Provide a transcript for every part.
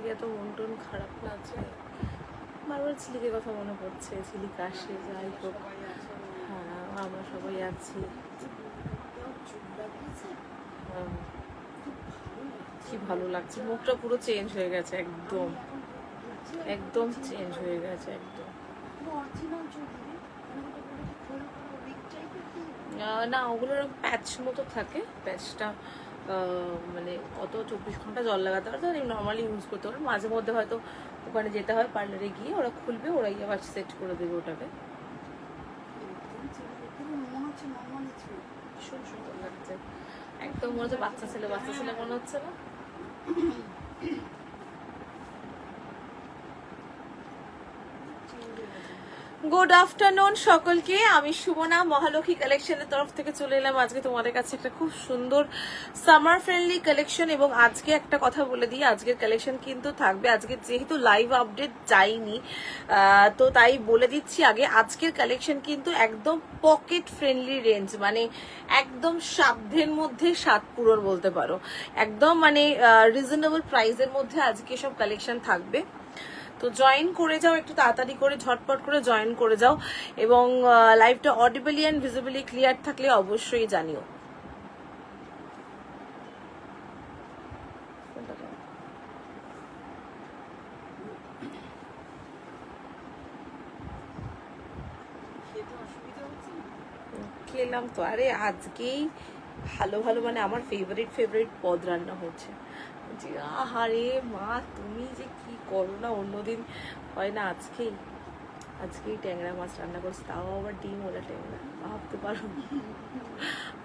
থেকে এত মন টন খারাপ লাগছে, বারবার ঝিলিকের কথা মনে পড়ছে। ঝিলিক আসে, যাই হোক, হ্যাঁ আমরা সবাই আছি। কি ভালো লাগছে, মুখটা পুরো চেঞ্জ হয়ে গেছে, একদম একদম চেঞ্জ হয়ে গেছে একদম। না, ওগুলোর প্যাচ মতো থাকে, প্যাচটা মানে অত 24 ঘন্টা জল লাগাতে পারে, তাহলে নর্মালি ইউজ করতে পারে। মাঝে মধ্যে হয়তো ওখানে যেতে হয়, পার্লারে গিয়ে ওরা খুলবে, ওরাই আবার সেট করে দেবে ওটাকে। ভীষণ সুন্দর লাগছে, একদম মনে হচ্ছে বাচ্চা ছেলে মনে হচ্ছে না? গুড আফটারনুন সকলকে, আমি সুমনা মহালক্ষ্মী কালেকশনের তরফ থেকে চলে এলাম আজকে তোমাদের কাছে একটা খুব সুন্দর সামার ফ্রেন্ডলি কালেকশন। এবং আজকে একটা কথা বলে দিই, আজকের কালেকশন কিন্তু থাকবে, আজকে যেহেতু লাইভ আপডেট যায়নি তো তাই বলে দিচ্ছি আগে, আজকের কালেকশন কিন্তু একদম পকেট ফ্রেন্ডলি রেঞ্জ, মানে একদম সাধ্যের মধ্যে সাত পুরোর বলতে পারো, একদম মানে রিজনেবল প্রাইসের মধ্যে আজকে সব কালেকশন থাকবে। তো জয়েন করে যাও, একটু তাড়াতাড়ি করে ঝটপট করে জয়েন করে যাও, এবং লাইভটা অডিবলি অ্যান্ড ভিজিবলি ক্লিয়ার থাকলে অবশ্যই জানিও। খেলাম তো, আরে আজকেই ভালো ভালো মানে আমার ফেভারিট পদ রান্না হচ্ছে। যে আহারে মা, তুমি যে কি করো না, অন্যদিন হয় না, আজকেই ট্যাংরা মাছ রান্না করছি, তাও আবার ডিম ওলা ট্যাংরা, ভাবতে পারো।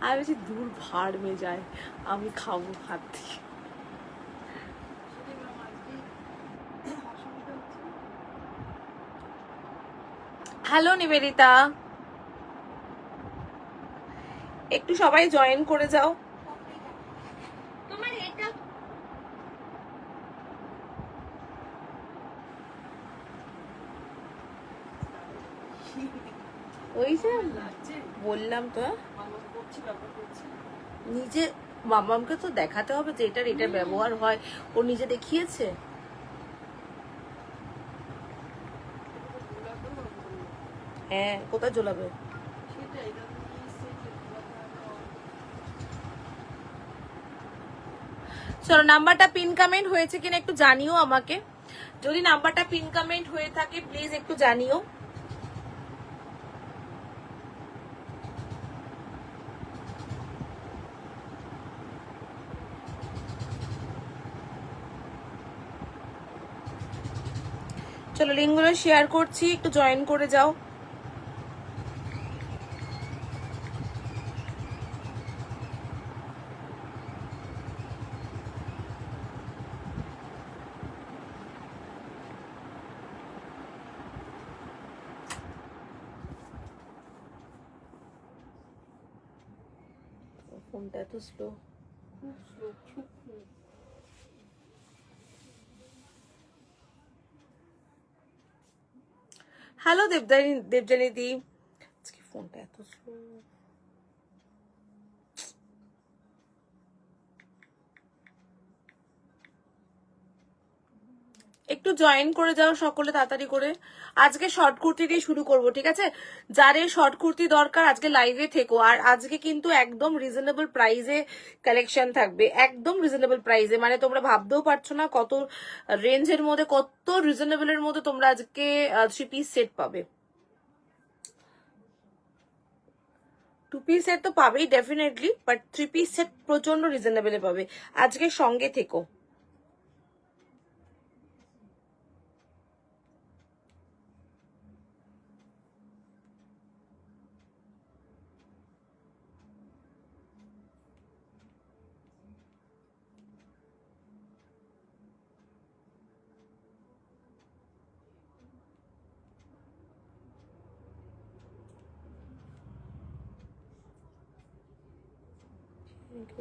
আমি বলছি দূর ভাড় মে যায়, আমি খাবো হাত দিয়ে। হ্যালো নিবেদিতা, একটু সবাই জয়েন করে যাও। ওই যে বললাম তো, নিজে মামামকে তো দেখাতে হবে যে এটার ব্যবহার হয়, ও নিজে দেখিয়েছে। হ্যাঁ, কোথায় জ্বলাবে? চলো, নাম্বারটা পিন কমেন্ট হয়েছে কিনা একটু জানিও আমাকে, যদি নাম্বারটা পিন কমেন্ট হয়ে থাকে প্লিজ একটু জানিও। চলো, লিঙ্কগুলো শেয়ার করছি, একটু জয়েন করে যাও। ফোনটা এত স্লো, খুব স্লো, খুব। হ্যালো দেবজানী দি, আজকে ফোনটা এত স্লো। একটু জয়েন করে যাও সকলে তাড়াতাড়ি করে। আজকে শর্ট কুর্তি দিয়ে শুরু করব, ঠিক আছে? যারে শর্ট কুর্তি দরকার আজকে লাইভে থেকো। আর আজকে কিন্তু একদম রিজনেবল প্রাইসে কালেকশন থাকবে, একদম রিজনেবল প্রাইসে, মানে তোমরা ভাবতেও পারছো না কত রেঞ্জের মধ্যে, কত রিজনেবলের মধ্যে তোমরা আজকে 3 পিস সেট পাবে। 2 পিস সেট তো পাবেই ডেফিনেটলি, বাট 3 পিস সেট প্রচন্ড রিজনেবলে পাবে। আজকে সঙ্গে থেকো।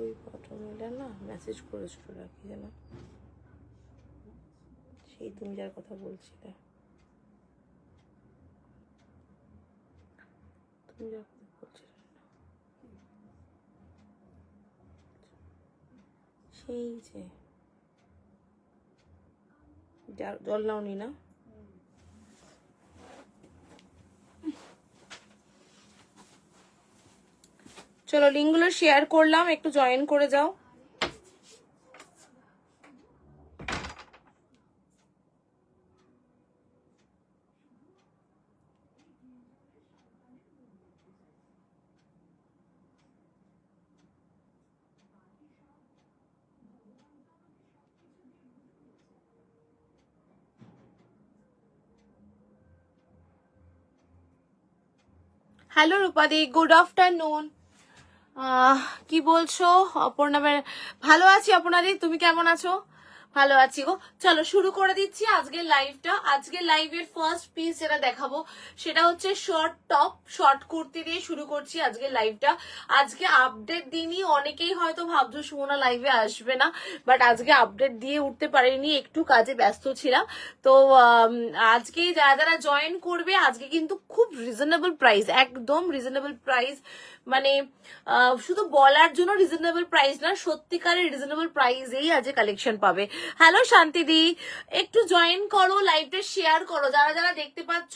ওই ঘটনাটা না মেসেজ করেছিল রাখি যেন, সেই তুমি যার কথা বলছিলে, তুমি যার কথা বলছিলে সেই যে জল নাওনি না? চলো লিঙ্কগুলো শেয়ার করলাম, একটু জয়েন করে যাও। হ্যালো রূপাদি, গুড আফটারনুন। কি বলছো অপর্ণা? ভালো আছি অপর্ণাদি, তুমি কেমন আছো? ভালো আছি গো। চলো শুরু করে দিচ্ছি আজকের লাইভটা। আজকের লাইভের ফার্স্ট পিস যেটা দেখাবো সেটা হচ্ছে শর্ট টপ, শর্ট কুর্তি দিয়ে শুরু করছি আজকের লাইভটা। আজকে আপডেট দিনই, অনেকেই হয়তো ভাবছো সুমনা লাইভে আসবে না, বাট আজকে আপডেট দিয়ে উঠতে পারিনি, একটু কাজে ব্যস্ত ছিলাম। তো আজকে যারা যারা জয়েন করবে, আজকে কিন্তু খুব রিজনেবল প্রাইস, একদম রিজনেবল প্রাইস, মানে শুধু বলার জন্য রিজনেবল প্রাইস না, সত্যিকারের রিজনেবল প্রাইসেই আজকে কালেকশন পাবে। হ্যালো শান্তিদি, একটু জয়েন করো, লাইভটা শেয়ার করো। যারা যারা দেখতে পাচ্ছ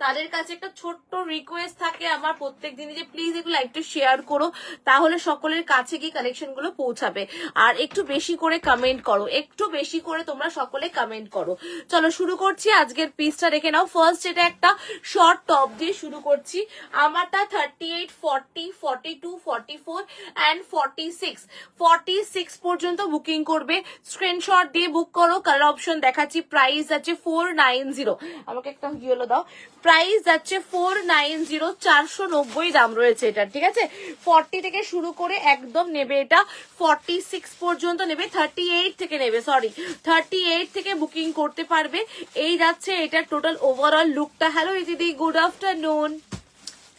তাদের কাছে একটা ছোট্ট রিকোয়েস্ট থাকে আমার প্রত্যেক দিনই, যে প্লিজ একটু লাইভটা শেয়ার করো, তাহলে সকলের কাছে গিয়ে কালেকশন গুলো পৌঁছাবে। আর একটু বেশি করে কমেন্ট করো, একটু বেশি করে তোমরা সকলে কমেন্ট করো। চলো শুরু করছি আজকের পিসটা, দেখে নাও। ফার্স্ট এটা একটা শর্ট টপ দিয়ে শুরু করছি। আমারটা 38, 40, 42, 44 and 46, 46 পর্যন্ত বুকিং করবে। স্ক্রিনশট দিয়ে বুক করো। কালার অপশন দেখাচ্ছি। প্রাইস আছে 490। আমাকে একটা ইয়েলো দাও। প্রাইস যাচ্ছে 490, 490 দাম রয়েছে এটা, ঠিক আছে? 40 থেকে শুরু করে একদম নেবে এটা 46 পর্যন্ত নেবে, 38 থেকে নেবে, সরি 38 থেকে বুকিং করতে পারবে। এই যাচ্ছে এটা টোটাল ওভারঅল লুকটা। হ্যালো দিদি, গুড আফটারনুন।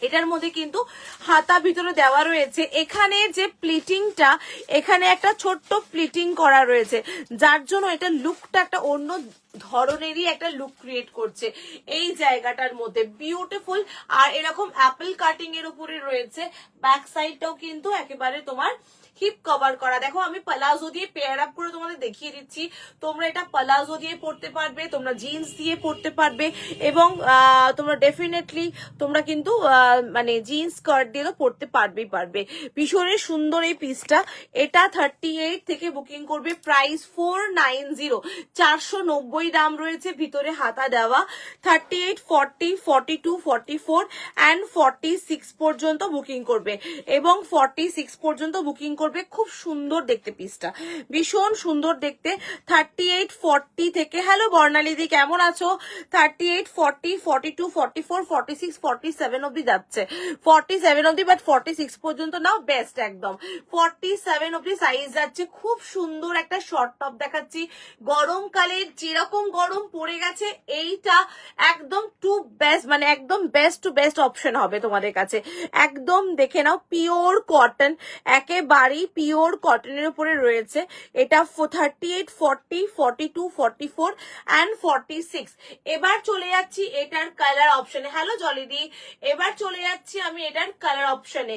এটার মধ্যে কিন্তু হাতা ভিতরে দেওয়া রয়েছে। এখানে যে প্লিটিংটা, এখানে একটা ছোট্ট প্লিটিং করা রয়েছে, যার জন্য এটা লুকটা একটা অন্য ধরনেরই একটা লুক ক্রিয়েট করছে এই জায়গাটার মধ্যে। বিউটিফুল। আর এরকম অ্যাপেল কাটিং এর উপরে রয়েছে। ব্যাক সাইডটাও কিন্তু একেবারে তোমার হিপ কভার করা। দেখো আমি পালাজো দিয়ে পেয়ার আপ করে তোমাদের দেখিয়ে দিচ্ছি। তোমরা এটা পালাজো দিয়ে পড়তে পারবে, তোমরা জিন্স দিয়ে পড়তে পারবে, এবং তোমরা ডেফিনেটলি তোমরা কিন্তু মানে জিন্স স্কার্ট দিয়েও পড়তে পারবেই পারবে। ভীষণই সুন্দর এই পিসটা। এটা 38 থেকে বুকিং করবে। প্রাইস 490, 490 দাম রয়েছে, ভিতরে হাতা দেওয়া। 38, 40, 42, 44 and 46 পর্যন্ত বুকিং করবে, এবং 46 পর্যন্ত বুকিং করবে। খুব সুন্দর দেখতে পিসটা, ভীষণ সুন্দর দেখতে। 38, 40 থেকে, হ্যালো বর্ণালীদি কেমন আছো? 38, 40, 42, 44, 46, 47 অব্দি যাচ্ছে, 47 অব্দি, বাট 46 পর্যন্ত নাও, বেস্ট একদম। 47 অব্দি সাইজ যাচ্ছে। খুব সুন্দর একটা শর্ট টপ দেখাচ্ছি। গরমকালে যেরকম গরম পড়ে গেছে, এইটা একদম টু বেস্ট, মানে একদম বেস্ট টু বেস্ট অপশন হবে তোমাদের কাছে। একদম দেখে নাও, পিওর কটন, একেবারেই পিওর কটনের উপরে রয়েছে এটা। 38, 40, 42, 44 and 46। এবার চলে যাচ্ছি এটার কালার অপশনে। হ্যালো জলিদি, এবার চলে যাচ্ছি আমি এটার কালার অপশনে।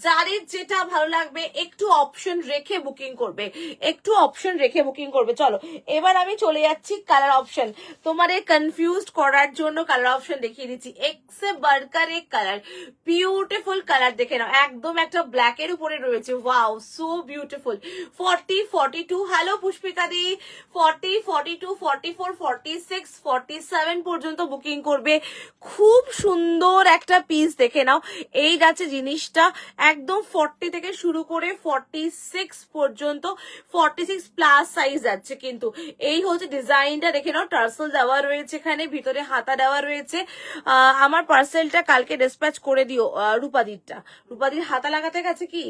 যাদের যেটা ভালো লাগবে একটু অপশন রেখে বুকিং করবে, একটু অপশন রেখে বুকিং করবে। চলো এবার আমি চলে যাচ্ছি কালার অপশন। তোমাদের কনফিউজড করার জন্য কালার অপশন দেখিয়ে দিচ্ছি। এক্সে বার্কার এক কালার, বিউটিফুল কালার, দেখে নাও, একদম একটা ব্ল্যাক এর উপরে রয়েছে। Wow, so beautiful. 40, 42, hello Pushpika দি, 40, 42, 44, 46, 47 পর্যন্ত বুকিং করবে। খুব সুন্দর একটা পিস, দেখে নাও। এই যাচ্ছে জিনিসটা, একদম 40 থেকে শুরু করে 46 পর্যন্ত, 46 প্লাস সাইজ যাচ্ছে কিন্তু। এই হচ্ছে ডিজাইনটা, দেখে নাও। টার্সেল দেওয়া রয়েছে এখানে, ভিতরে হাতা দেওয়া রয়েছে। আমার পার্সেলটা কালকে ডিসপ্যাচ করে দিও। রূপাদিরটা, রূপাদির হাতা লাগাতে গেছে কি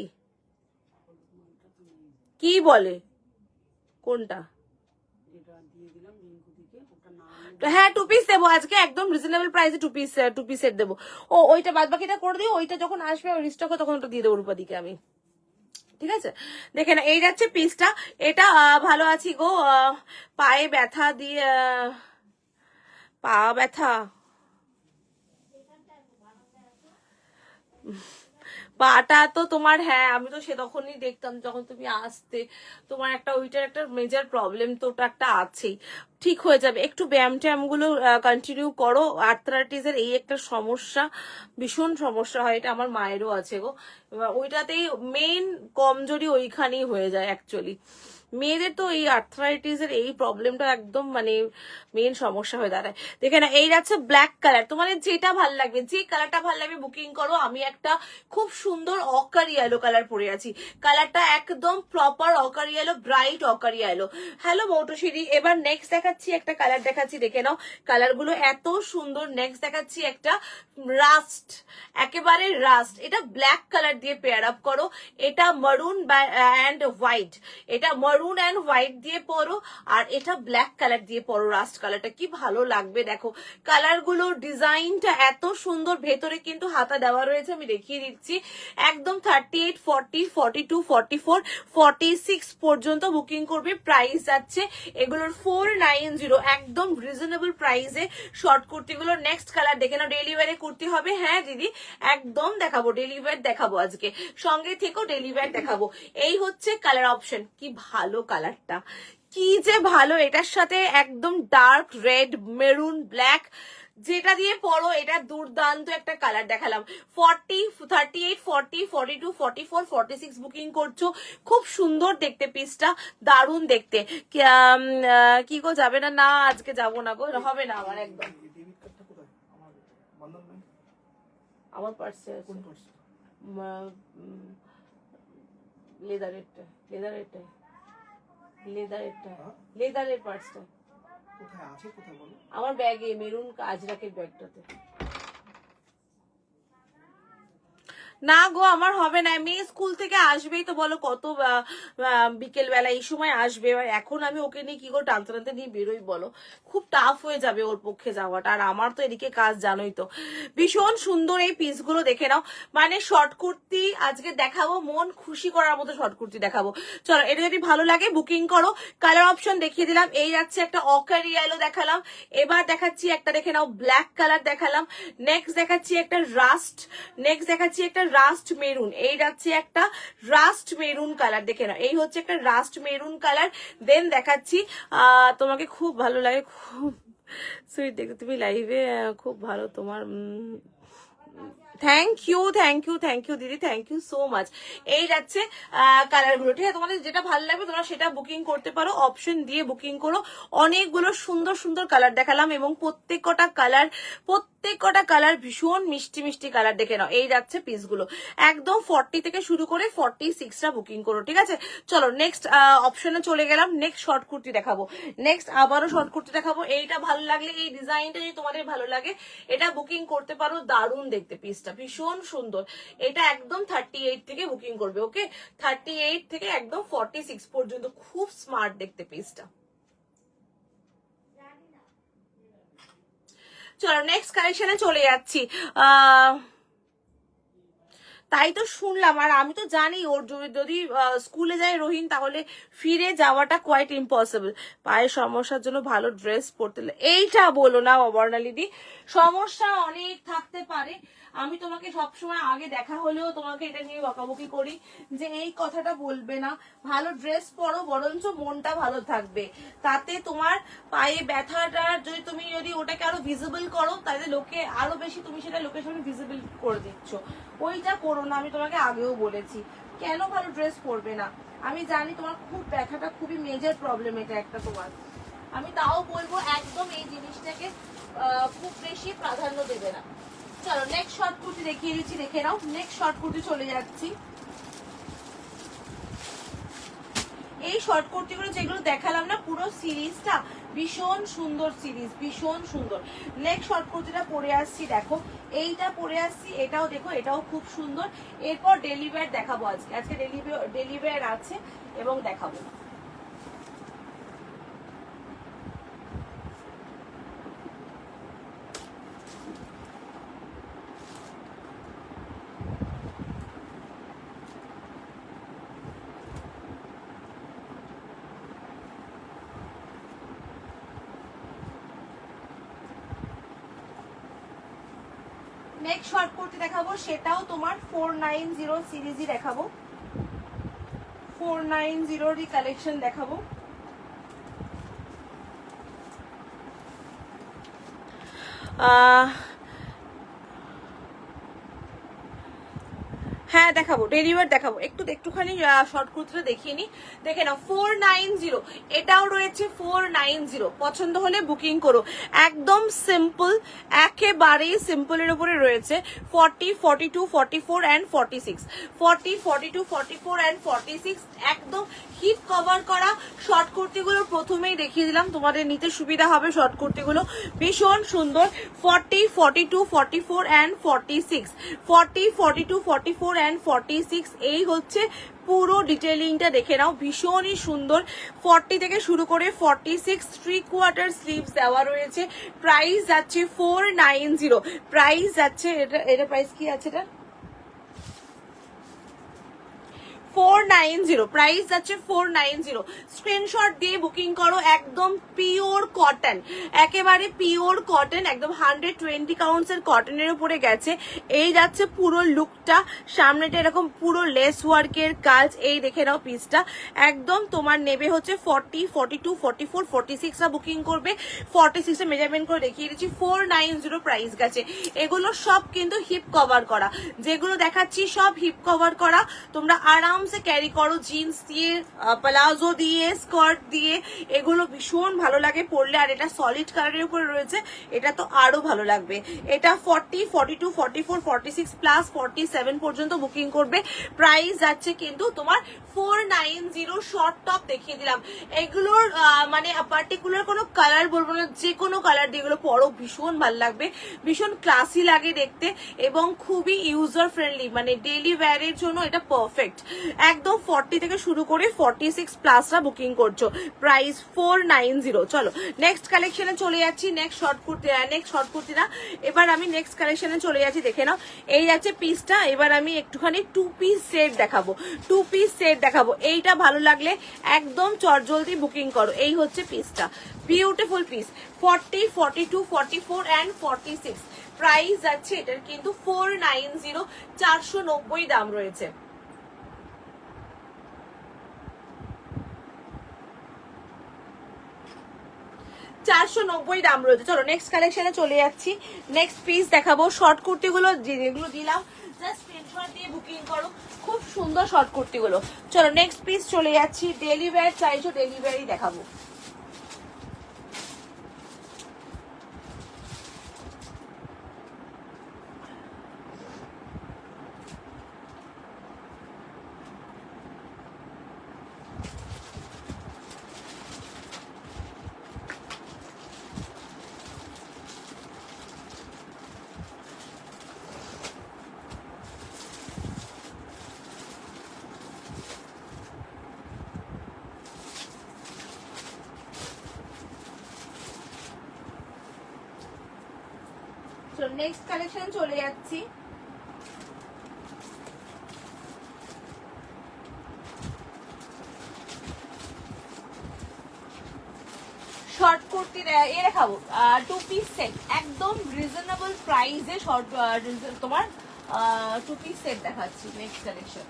কি বলে, কোনটা? হ্যাঁ, 2 পিস দেবো আজকে, একদম রিজনেবল প্রাইসে 2 পিস সেট দেবো। ও ওইটা বাদ বাকিটা করে দিও, ওইটা যখন আসবে রিস্টক তখন ওটা দিয়ে দেবো রূপাদিকে আমি, ঠিক আছে? দেখে না, এই যাচ্ছে পিসটা। এটা ভালো আছি গো। পায়ে ব্যথা দিয়ে, পা ব্যথা, পাটা তো তোমার, হ্যাঁ আমি তো সে তখনই দেখতাম যখন তুমি আসতে, তোমার একটা ওইটার একটা মেজর প্রবলেম তো ওটা একটা আছেই। ঠিক হয়ে যাবে। একটু ব্যায়াম ট্যায়াম গুলো কন্টিনিউ করো। আর্থ্রাইটিসের এই একটা সমস্যা, ভীষণ সমস্যা হয়, এটা আমার মায়েরও আছে গো। ওইটাতেই মেইন কমজোরি ওইখানেই হয়ে যায় অ্যাকচুয়ালি। মেয়েদের তো এই আর্থ্রাইটিসের এই প্রবলেমটা একদম মানে মেইন সমস্যা হয়ে দাঁড়ায়। দেখে না, এই যাচ্ছে ব্ল্যাক কালার, তোমাদের যেটা ভাল লাগবে, যে কালারটা ভাল লাগবে বুকিং করো। আমি একটা খুব সুন্দর অকার ইয়েলো কালার পরে আছি, কালারটা একদম প্রপার অকার ইয়েলো, ব্রাইট অকার ইয়েলো। হ্যালো মৌটুসিরি। এবার নেক্সট দেখাচ্ছি একটা কালার, দেখাচ্ছি দেখে নাও, কালার গুলো এত সুন্দর। নেক্সট দেখাচ্ছি একটা রাস্ট, একেবারে রাস্ট, এটা ব্ল্যাক কালার দিয়ে পেয়ার আপ করো। এটা মারুন অ্যান্ড হোয়াইট, এটা মারুন অ্যান্ড হোয়াইট দিয়ে পরো, আর এটা ব্ল্যাক কালার দিয়ে পরো। রাস্ট কালারটা কি ভালো লাগবে দেখো, কালার গুলো ডিজাইনটা এত সুন্দর। ভেতরে কিন্তু হাতা দেওয়া রয়েছে, আমি দেখিয়ে দিচ্ছি। একদম 38, 40, 42, 44, 46 পর্যন্ত বুকিং করবে। প্রাইস যাচ্ছে এগুলোর 490, একদম রিজনেবল প্রাইসে শর্ট কুর্তিগুলো। নেক্সট কালার দেখে নাও, ডেলি ওয়্যারে কুর্তি হবে। হ্যাঁ দিদি একদম দেখাবো, ডেলি ওয়্যার দেখাবো আজকে, সঙ্গে থেকেও ডেলি ওয়্যার দেখাবো। এই হচ্ছে কালার অপশন, কি ভালো কালারটা, কি যে ভালো। এটার সাথে একদম ডার্ক রেড, মেরুন, ব্ল্যাক, যেটা দিয়ে পরো এটা দুর্দান্ত একটা কালার দেখালাম। 40, 38, 40, 42, 44, 46 বুকিং করছো। খুব সুন্দর দেখতে পিসটা, দারুণ দেখতে। কি গো যাবে না? না আজকে যাবো না গো, হবে না আমার একদম। আমার পার্সে আছে, লেদারেরটা, লেদারেরটা, লেদারেরটা, লেদারের পার্সটা কোথায় আছে, কোথায় বলো? আমার ব্যাগে, মেরুন আজরাকের ব্যাগটাতে। না গো আমার হবে না, মেয়ে স্কুল থেকে আসবেই তো, বলো কত বিকেল বেলা এই সময় আসবে। এখন আমি ওকে নিয়ে কি করে টানতে টানতে নিয়ে বেরোই বলো, খুব টাফ হয়ে যাবে ওর পক্ষে যাওয়াটা। আর আমার তো এদিকে কাজ জানোই তো। ভীষণ সুন্দর এই পিসগুলো দেখে নাও, মানে শর্ট কুর্তি আজকে দেখাবো, মন খুশি করার মতো শর্ট কুর্তি দেখাবো। চলো, এটা যদি ভালো লাগে বুকিং করো। কালার অপশন দেখিয়ে দিলাম, এই যাচ্ছে একটা অকার ইয়েলো দেখালাম। এবার দেখাচ্ছি একটা দেখে নাও ব্ল্যাক কালার দেখালাম। নেক্সট দেখাচ্ছি একটা রাস্ট, নেক্সট দেখাচ্ছি একটা রাস্ট মেরুন, এই যাচ্ছে একটা রাস্ট মেরুন কালার দেখে নাও, এই হচ্ছে একটা রাস্ট মেরুন কালার। দেন দেখাচ্ছি তোমাকে খুব ভালো লাগে, খুব সুইট দেখতে তুমি লাইভে, খুব ভালো তোমার। Thank you, thank you, thank you দিদি, থ্যাংক ইউ সো মাচ। এই যাচ্ছে কালারগুলো, ঠিক আছে? তোমাদের যেটা ভালো লাগবে তোমরা সেটা বুকিং করতে পারো, অপশন দিয়ে বুকিং করো। অনেকগুলো সুন্দর সুন্দর কালার দেখালাম এবং প্রত্যেকটা কালার ভীষণ মিষ্টি মিষ্টি কালার দেখে নাও। এই যাচ্ছে পিসগুলো, একদম 40 থেকে শুরু করে 46টা বুকিং করো, ঠিক আছে? চলো নেক্সট অপশনে চলে গেলাম। নেক্সট শর্ট কুর্তি দেখাবো, নেক্সট আবারও শর্ট কুর্তি দেখাবো। এইটা ভালো লাগলে, এই ডিজাইনটা যদি তোমাদের ভালো লাগে, এটা বুকিং করতে পারো। দারুণ দেখতে পিসটা, ভীষণ সুন্দর। এটা একদম 38 থেকে বুকিং করবে, ওকে? 38 থেকে একদম 46 পর্যন্ত, খুব স্মার্ট দেখতে পিসটা। চলো নেক্সট কালেকশনে চলে যাচ্ছি। তাই তো শুনলাম, আর আমি তো জানি ওর যদি স্কুলে যায় রোহিন, তাহলে ফিরে যাওয়াটা কোয়াইট ইম্পসিবল। পায়ের সমস্যার জন্য ভালো ড্রেস পরতে, এইটা বলো না বর্ণালিদি, সমস্যা অনেক থাকতে পারে। আমি তোমাকে সবসময় আগে দেখা হলেও তোমাকে এটা নিয়ে বকাবকি করি যে এই কথাটা বলবে না, ভালো ড্রেস পরো, বরঞ্চ মনটা ভালো থাকবে। তাতে তোমার পায়ে ব্যথাটা যদি ওটাকে আরো ভিজিবল করো, তাহলে লোকে আরো বেশি, তুমি সেটা লোকের সামনে ভিজিবল করে দিচ্ছ, ওইটা করো না। আমি তোমাকে আগেও বলেছি, কেন ভালো ড্রেস পরবে না? আমি জানি তোমার খুব ব্যথাটা খুবই মেজর প্রবলেম, এটা একটা তোমার। আমি তাও বলবো একদম এই জিনিসটাকে খুব বেশি প্রাধান্য দেবে না। চলো নেক্সট শর্ট কুর্তি দেখিয়ে দিচ্ছি, দেখে নাও। নেক্সট শর্ট কুর্তি চলে যাচ্ছি। এই শর্ট কুর্তিগুলো যেগুলো দেখালাম না, পুরো সিরিজটা ভীষণ সুন্দর সিরিজ, ভীষণ সুন্দর। নেক্সট শর্ট কুর্তিটা পরে আসছি, দেখো এইটা পরে আসছি, এটাও দেখো, এটাও খুব সুন্দর। এরপর ডেলি ওয়্যার দেখাবো আজকে, আজকে ডেলি ওয়্যার আছে এবং দেখাবো। নেক্সট শর্ট কুর্তি দেখাবো, সেটাও তোমার 490 সিরিজই দেখাবো, 490 কালেকশন দেখাবো। হ্যাঁ দেখাবো, ডেলিভার দেখাবো, একটুখানি শর্ট কুর্তিটা দেখিয়ে নি। দেখে নাও 490, এটাও রয়েছে 490। পছন্দ হলে বুকিং করো। একদম সিম্পল, একেবারেই সিম্পলের উপরে রয়েছে। 40, 42, 44 অ্যান্ড 46, 40, 42, 44 অ্যান্ড 46, একদম হিপ কভার করা শর্ট কুর্তিগুলো প্রথমেই দেখিয়ে দিলাম, তোমাদের নিতে সুবিধা হবে। শর্ট কুর্তিগুলো ভীষণ সুন্দর। 40, 42, 44 অ্যান্ড 46, 40, 42, 44 অ্যান্ড 46, এই হচ্ছে পুরো ডিটেইলিংটা দেখে নাও, ভীষণই সুন্দর। 40 থেকে শুরু করে 46 3/4 স্লিভস দেওয়া রয়েছে। প্রাইস যাচ্ছে 490, প্রাইস যাচ্ছে এটা প্রাইস কি আছে এটা 490, প্রাইস যাচ্ছে 490। স্ক্রিনশট দিয়ে বুকিং করো। একদম পিওর কটন, একেবারে পিওর কটন, একদম 120 কাউন্টস এর কটনের উপরে গেছে। এই যাচ্ছে পুরো লুকটা, সামনেটা এরকম পুরো লেস ওয়ার্কের কাজ। এই দেখে নাও পিসটা, একদম তোমার নেবে হচ্ছে 40, 42, 44, 46 বুকিং করবে। 46 এ মেজারমেন্ট করে দেখিয়ে দিচ্ছি। 490 প্রাইস গেছে। এগুলো সব কিন্তু হিপ কভার করা, যেগুলো দেখাচ্ছি সব হিপ কভার করা। তোমরা আরাম से ক্যারি করো জিন্স দিয়ে, প্লাজো দিয়ে, স্কার্ট দিয়ে, এগুলো ভীষণ ভালো লাগে পরলে। আর এটা সলিড কালারের উপরে রয়েছে, এটা তো আরো ভালো লাগবে। এটা 40, 42, 44, 46 প্লাস 47 পর্যন্ত বুকিং করবে। প্রাইস যাচ্ছে কিন্তু তোমার 490। শর্ট টপ দেখিয়ে দিলাম, এগুলোর মানে পার্টিকুলার কোনো কালার বলবো না, যে কোনো কালার দিয়ে এগুলো পরো, ভীষণ ভালো লাগবে, ভীষণ ক্লাসি লাগে দেখতে এবং খুবই ইউজার ফ্রেন্ডলি, মানে ডেইলি ওয়্যারের জন্য এটা পারফেক্ট। একদম 40 থেকে শুরু করে 46 প্লাসরা বুকিং করছো। প্রাইস 490। চলো নেক্সট কালেকশনে চলে যাচ্ছি। নেক্সট শর্ট কুর্তি না, এবার আমি নেক্সট কালেকশনে চলে যাচ্ছি। দেখে নাও, এই যাচ্ছে পিসটা। এবার আমি একটুখানি 2 পিস সেট দেখাবো, 2 পিস সেট দেখাবো। এইটা ভালো লাগলে একদম চটজলদি বুকিং করো। এই হচ্ছে পিসটা, বিউটিফুল পিস। 40, 42, 44 অ্যান্ড 46, প্রাইস যাচ্ছে এটার কিন্তু 490, 490 দাম রয়েছে। দাম রয়েছে। চলো নেক্সট কালেকশনে চলে যাচ্ছি। নেক্সট পিস দেখাবো। শর্ট কুর্তিগুলো যেগুলো দিলাম জাস্ট স্ক্রিনশট দিয়ে বুকিং করো, খুব সুন্দর শর্ট কুর্তিগুলো। চলো নেক্সট পিস চলে যাচ্ছি। ডেলি ওয়্যার চাইছো, ডেলি ওয়্যারই দেখাবো। নেক্সট কালেকশন চলে যাচ্ছি। শর্ট কুর্তি এ দেখাবো 2 পিস সেট, একদম রিজনেবল প্রাইসে শর্ট তোমার 2 পিস সেট দেখাচ্ছি। নেক্সট কালেকশন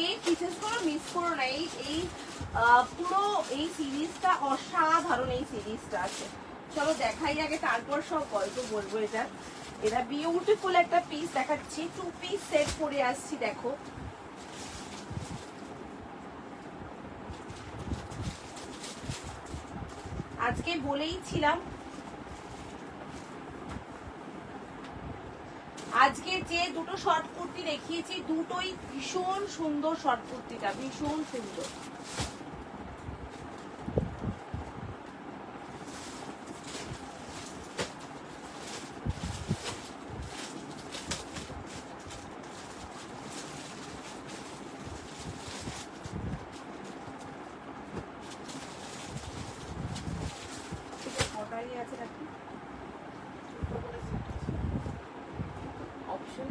এই পিসেসগুলো মিস করো না। এই পুরো এই সিরিজটা অসাধারণ, এই সিরিজটা আছে। চলো দেখাই আগে, তারপর সব গল্প বলবো। এটা বিউটিফুল একটা পিস দেখাচ্ছি। 2 পিস সেট পরে আসছি, দেখো। আজকে বলেই ছিলাম, আজকে যে দুটো শর্ট কুর্তি দেখিয়েছি দুটোই ভীষণ সুন্দর। শর্ট কুর্তিটা ভীষণ সুন্দর। আছে নাকি অপশন?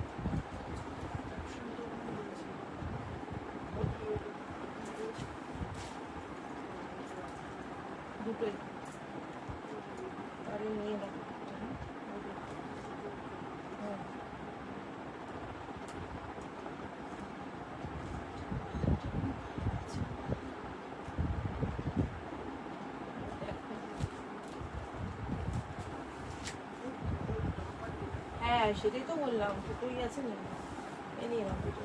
দুটোই, আরে নিয়ে নাও। হ্যাঁ সেটাই তো বললাম, দুটোই আছে না, এ নিয়ে নাও দুটো।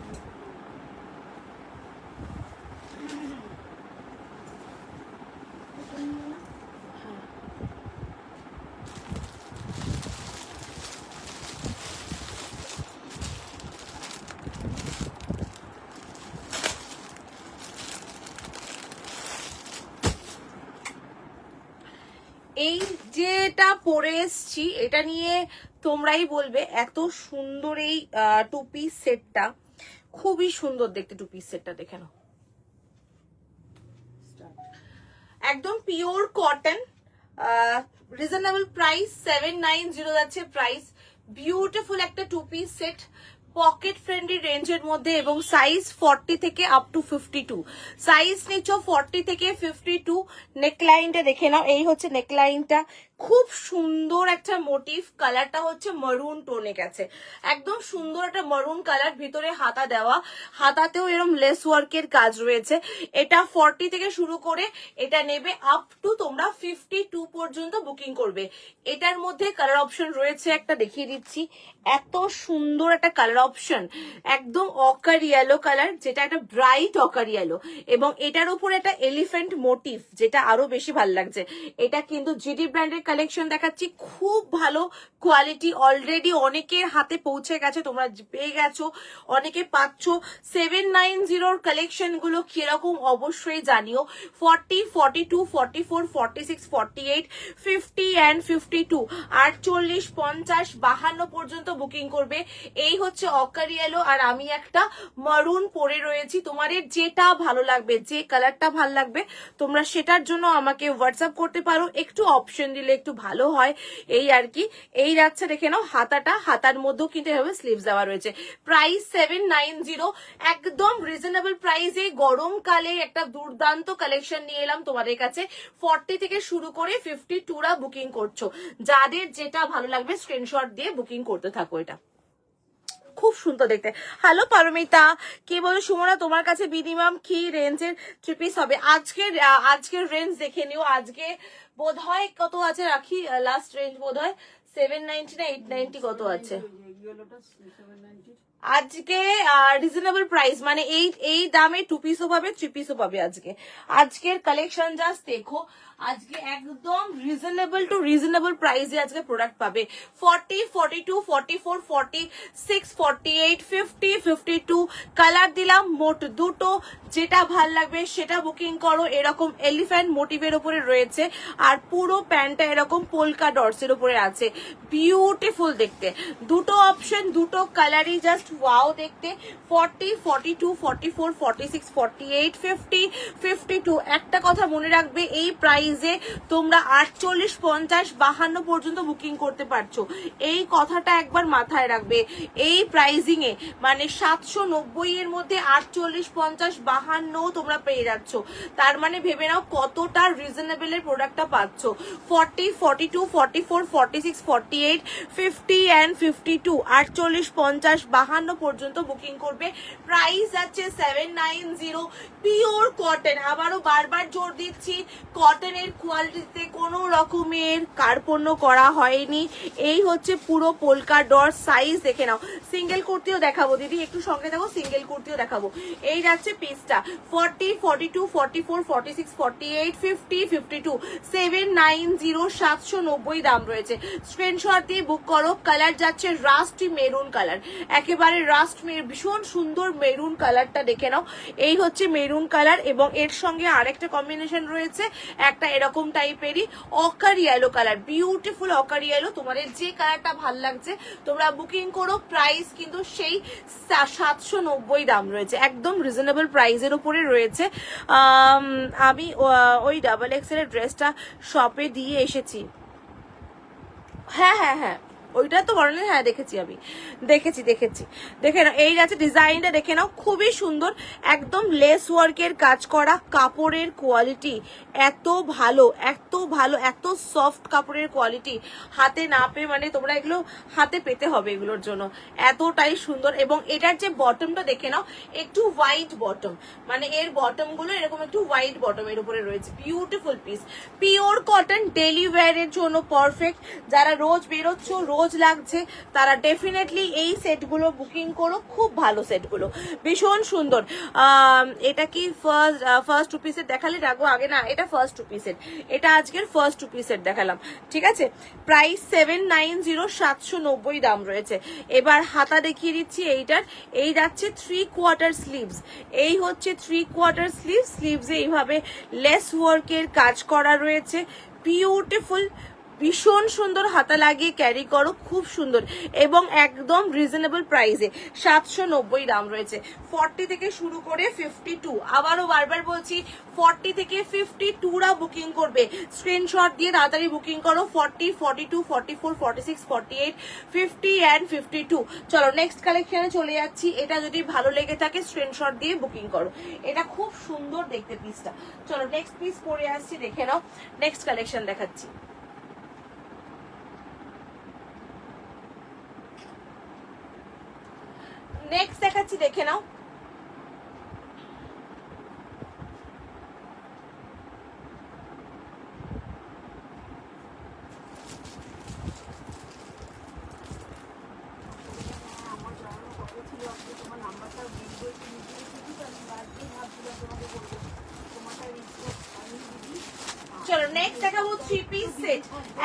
এই যেটা পরে এসছি এটা নিয়ে তোমরাই বলবে, এত সুন্দর এই টু পিস সেটটা, খুবই সুন্দর দেখতে টু পিস সেটটা, দেখে নাও। একদম পিওর কটন, রিজনেবল প্রাইস 790 যাচ্ছে প্রাইস। বিউটিফুল একটা two piece set, pocket friendly রেঞ্জের মধ্যে, এবং সাইজ 40 থেকে আপ টু 52 সাইজ নিচ্ছ, 40 থেকে 52। নেকলাইনটা দেখে নাও, এই হচ্ছে নেকলাইনটা, খুব সুন্দর একটা মোটিভ, কালারটা হচ্ছে মারুন টোনে গেছে, একদম সুন্দর একটা মারুন কালার, ভিতরে হাতা দেওয়া, হাতাতেও এরকম লেস ওয়ার্কের কাজ রয়েছে। এটা 40 থেকে শুরু করে এটা নেবে আপ টু তোমরা 52 পর্যন্ত বুকিং করবে। এটার মধ্যে কালার অপশন রয়েছে, একটা দেখিয়ে দিচ্ছি, এত সুন্দর একটা কালার অপশন, একদম অকার ইয়েলো কালার, যেটা একটা ব্রাইট অকার ইয়েলো, এবং এটার উপরে একটা এলিফ্যান্ট মোটিভ, যেটা আরো বেশি ভালো লাগছে। এটা কিন্তু জিডি ব্র্যান্ডের কালেকশন দেখাচ্ছি, খুব ভালো কোয়ালিটি, অলরেডি অনেকের হাতে পৌঁছে গেছে, তোমরা পেয়ে গেছো, অনেকে পাচ্ছ। 790 কালেকশন গুলো কিরকম অবশ্যই জানিও। 40, 42, 44, 46, 48, 50 and 52, 48, 50, 52 পর্যন্ত বুকিং করবে। এই হচ্ছে অকার ইয়েলো, আর আমি একটা মারুন পরে রয়েছি। তোমাদের যেটা ভালো লাগবে, যে কালারটা ভালো লাগবে, তোমরা সেটার জন্য আমাকে হোয়াটসঅ্যাপ করতে পারো, একটু অপশন দিলে একটু ভালো হয়, এই আর কি। এই যাচ্ছে, দেখে নাও হাতাটা, হাতার মধ্যেও কিন্তু এভাবে স্লিভস দেওয়া রয়েছে। প্রাইস 790, একদম রিজনেবল প্রাইসে গরমকালে একটা দুর্দান্ত কালেকশন নিয়ে এলাম তোমাদের কাছে। 40 থেকে শুরু করে 52রা বুকিং করছো, যাদের যেটা ভালো লাগবে স্ক্রিনশট দিয়ে বুকিং করতে থাকো। এটা খুব সুন্দর দেখতে। হ্যালো পারমিতা, কি বলো সুমনা, তোমার কাছে মিনিমাম কি রেঞ্জের থ্রি পিস হবে? আজকের রেঞ্জ দেখে নিও, আজকে বোধ হয় কত আছে রাখি, লাস্ট রেঞ্জ বোধ হয় 790 না 890 কত আছে আজকে। রিজনেবল প্রাইস, মানে এই দামে টু পিসও পাবে, থ্রি পিসও পাবে। আজকের কালেকশন জাস্ট দেখো, আজকে একদম রিজনেবল টু রিজনেবল প্রাইসে আজকে প্রোডাক্ট পাবে। 40, 42, 44, 46, 48, 50, 52 কালার দিলাম, মোট দুটো, যেটা ভাল লাগবে সেটা বুকিং করো। এরকম এলিফ্যান্ট মোটিভের উপরে রয়েছে, আর পুরো প্যান্টটা এরকম পোলকা ডটসের উপরে আছে, বিউটিফুল দেখতে। দুটো অপশন, দুটো কালারই জাস্ট ওয়াও দেখতে। 40, 42, 44, 46, 48, 50, 52। একটা কথা মনে রাখবে, এই প্রাইসে তোমরা 48, 50, 52 পর্যন্ত বুকিং করতে পারছো, এই কথাটা একবার মাথায় রাখবে। এই প্রাইজিং এ মানে 790 এর মধ্যে 48, 50, 52 তোমরা পেয়ে যাচ্ছ, তার মানে ভেবে নাও কতটা রিজনেবল এর প্রোডাক্টটা পাচ্ছ। 40, 42, 44, 46, 48, 50 and 52, 48, 50, 52 পর্যন্ত বুকিং করবে। প্রাইস আছে 790, পিওর কটন। আবারও বারবার জোর দিচ্ছি, কটনের কোয়ালিটিতে কোনো রকমের কার্পণ্য করা হয়নি। এই হচ্ছে পুরো পোলকা ডট, সাইজ দেখে নাও। সিঙ্গেল কুর্তিও দেখাবো দিদি, একটু সঙ্গে দেখো, সিঙ্গেল কুর্তিও দেখাবো। এই যাচ্ছে পিসটা 40, 42, 44, 46, 48, 50, 52, 790, 790 দাম রয়েছে। স্ক্রিনশট দিয়ে বুক করো। কালার যাচ্ছে রাস্ট মেরুন কালার, একেবারে রাস্ট ভীষণ সুন্দর মেরুন কালারটা দেখে নাও। এই হচ্ছে মেরুন কালার, এবং এর সঙ্গে আরেকটা কম্বিনেশন রয়েছে, একটা এরকম টাইপেরই অকার ইয়েলো কালার, বিউটিফুল অকার ইয়েলো। তোমাদের যে কালারটা ভাল লাগছে তোমরা বুকিং করো। প্রাইস কিন্তু সেই 790 দাম রয়েছে, একদম রিজনেবল প্রাইসের উপরে রয়েছে। আমি ওই ডাবল এক্সেল এর ড্রেসটা শপে দিয়ে এসেছি। হ্যাঁ হ্যাঁ হ্যাঁ, ওইটা তো বলেন, হ্যাঁ দেখেছি, আমি দেখেছি। দেখে নাও, এই আছে ডিজাইনটা দেখে নাও, খুবই সুন্দর, একদম লেস ওয়ার্কের কাজ করা, কাপড়ের কোয়ালিটি এত ভালো, এত ভালো, এত সফট কাপড়ের কোয়ালিটি, হাতে না পেয়ে, মানে তোমরা এগুলো হাতে পেতে হবে এগুলোর জন্য, এতটাই সুন্দর। এবং এটার যে বটমটা দেখে নাও, একটু হোয়াইট বটম, মানে এর বটম গুলো এরকম একটু হোয়াইট বটম এর উপরে রয়েছে, beautiful piece, pure cotton, daily wear এর জন্য পারফেক্ট। যারা রোজ বেরোচ্ছ, রোজ সহজ লাগছে তারা ডেফিনেটলি এই সেটগুলো বুকিং করো, খুব ভালো সেটগুলো, ভীষণ সুন্দর। এটা কি ফার্স্ট টু পিসের দেখালে রাখবো আগে, না এটা ফার্স্ট টু পিসের, এটা আজকের ফার্স্ট টু পিসের দেখালাম, ঠিক আছে। প্রাইস 790, 790 দাম রয়েছে। এবার হাতা দেখিয়ে দিচ্ছি এইটার, এই যাচ্ছে 3/4 স্লিভস, এই হচ্ছে 3/4 স্লিভস, স্লিভসে এইভাবে লেস ওয়ার্কের কাজ করা রয়েছে, বিউটিফুল, ভীষণ সুন্দর, হাতা লাগিয়ে ক্যারি করো, খুব সুন্দর এবং একদম রিজনেবল প্রাইসে 790 দাম রয়েছে। 40 থেকে শুরু করে 52, আবারও বারবার বলছি 40 থেকে 52রা বুকিং করবে, স্ক্রিনশট দিয়ে তাড়াতাড়ি বুকিং করো। 40, 42, 44, 46, 48, 50 অ্যান্ড 52। চলো নেক্সট কালেকশনে চলে যাচ্ছি। এটা যদি ভালো লেগে থাকে স্ক্রিনশট দিয়ে বুকিং করো, এটা খুব সুন্দর দেখতে পিসটা। চলো নেক্সট পিস পরে আসছি, দেখে নাও। নেক্সট কালেকশন দেখাচ্ছি। নেক্সট দেখাচ্ছি, দেখে নাও। চলো নেক্সট দেখাবো থ্রি পিস সেট,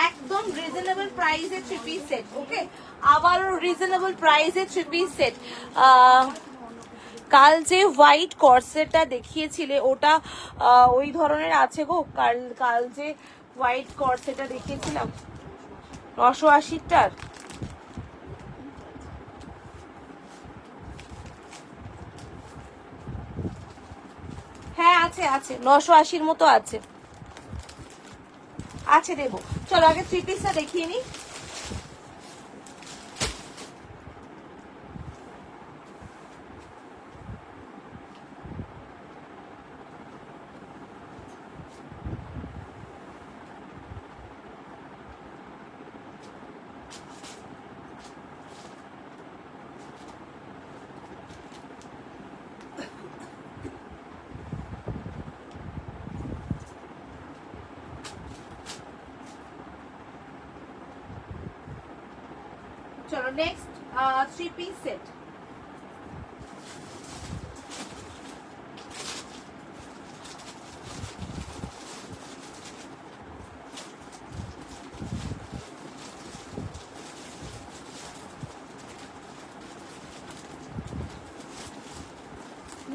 একদম রিজনেবল প্রাইসে থ্রি পিস সেট। ওকে, আবারও রিজনেবল প্রাইসে থ্রি পিস সেট। কাল যে হোয়াইট কর্সেটটা দেখিয়েছিলে ওটা ওই ধরনের আছে গো। কাল যে হোয়াইট কর্সেটটা দেখিয়েছিলাম 980টার, হ্যাঁ আছে আছে, 980-র মতো আছে, আছে দেবো। চলো আগে থ্রি পিসটা দেখিয়ে নিই। চলো next three piece set.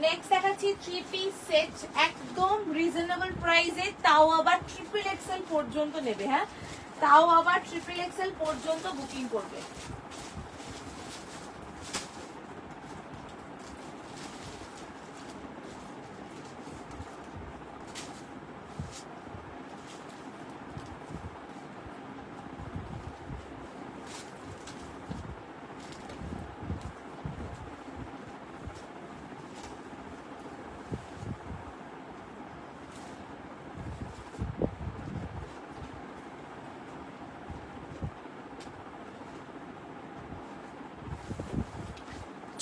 Next দেখাচ্ছি থ্রি পিস সেট, একদম রিজনেবল প্রাইসে, তাও আবার ট্রিপল এক্সেল পর্যন্ত নেবে, হ্যাঁ তাও আবার ট্রিপল এক্সেল পর্যন্ত বুকিং করবে।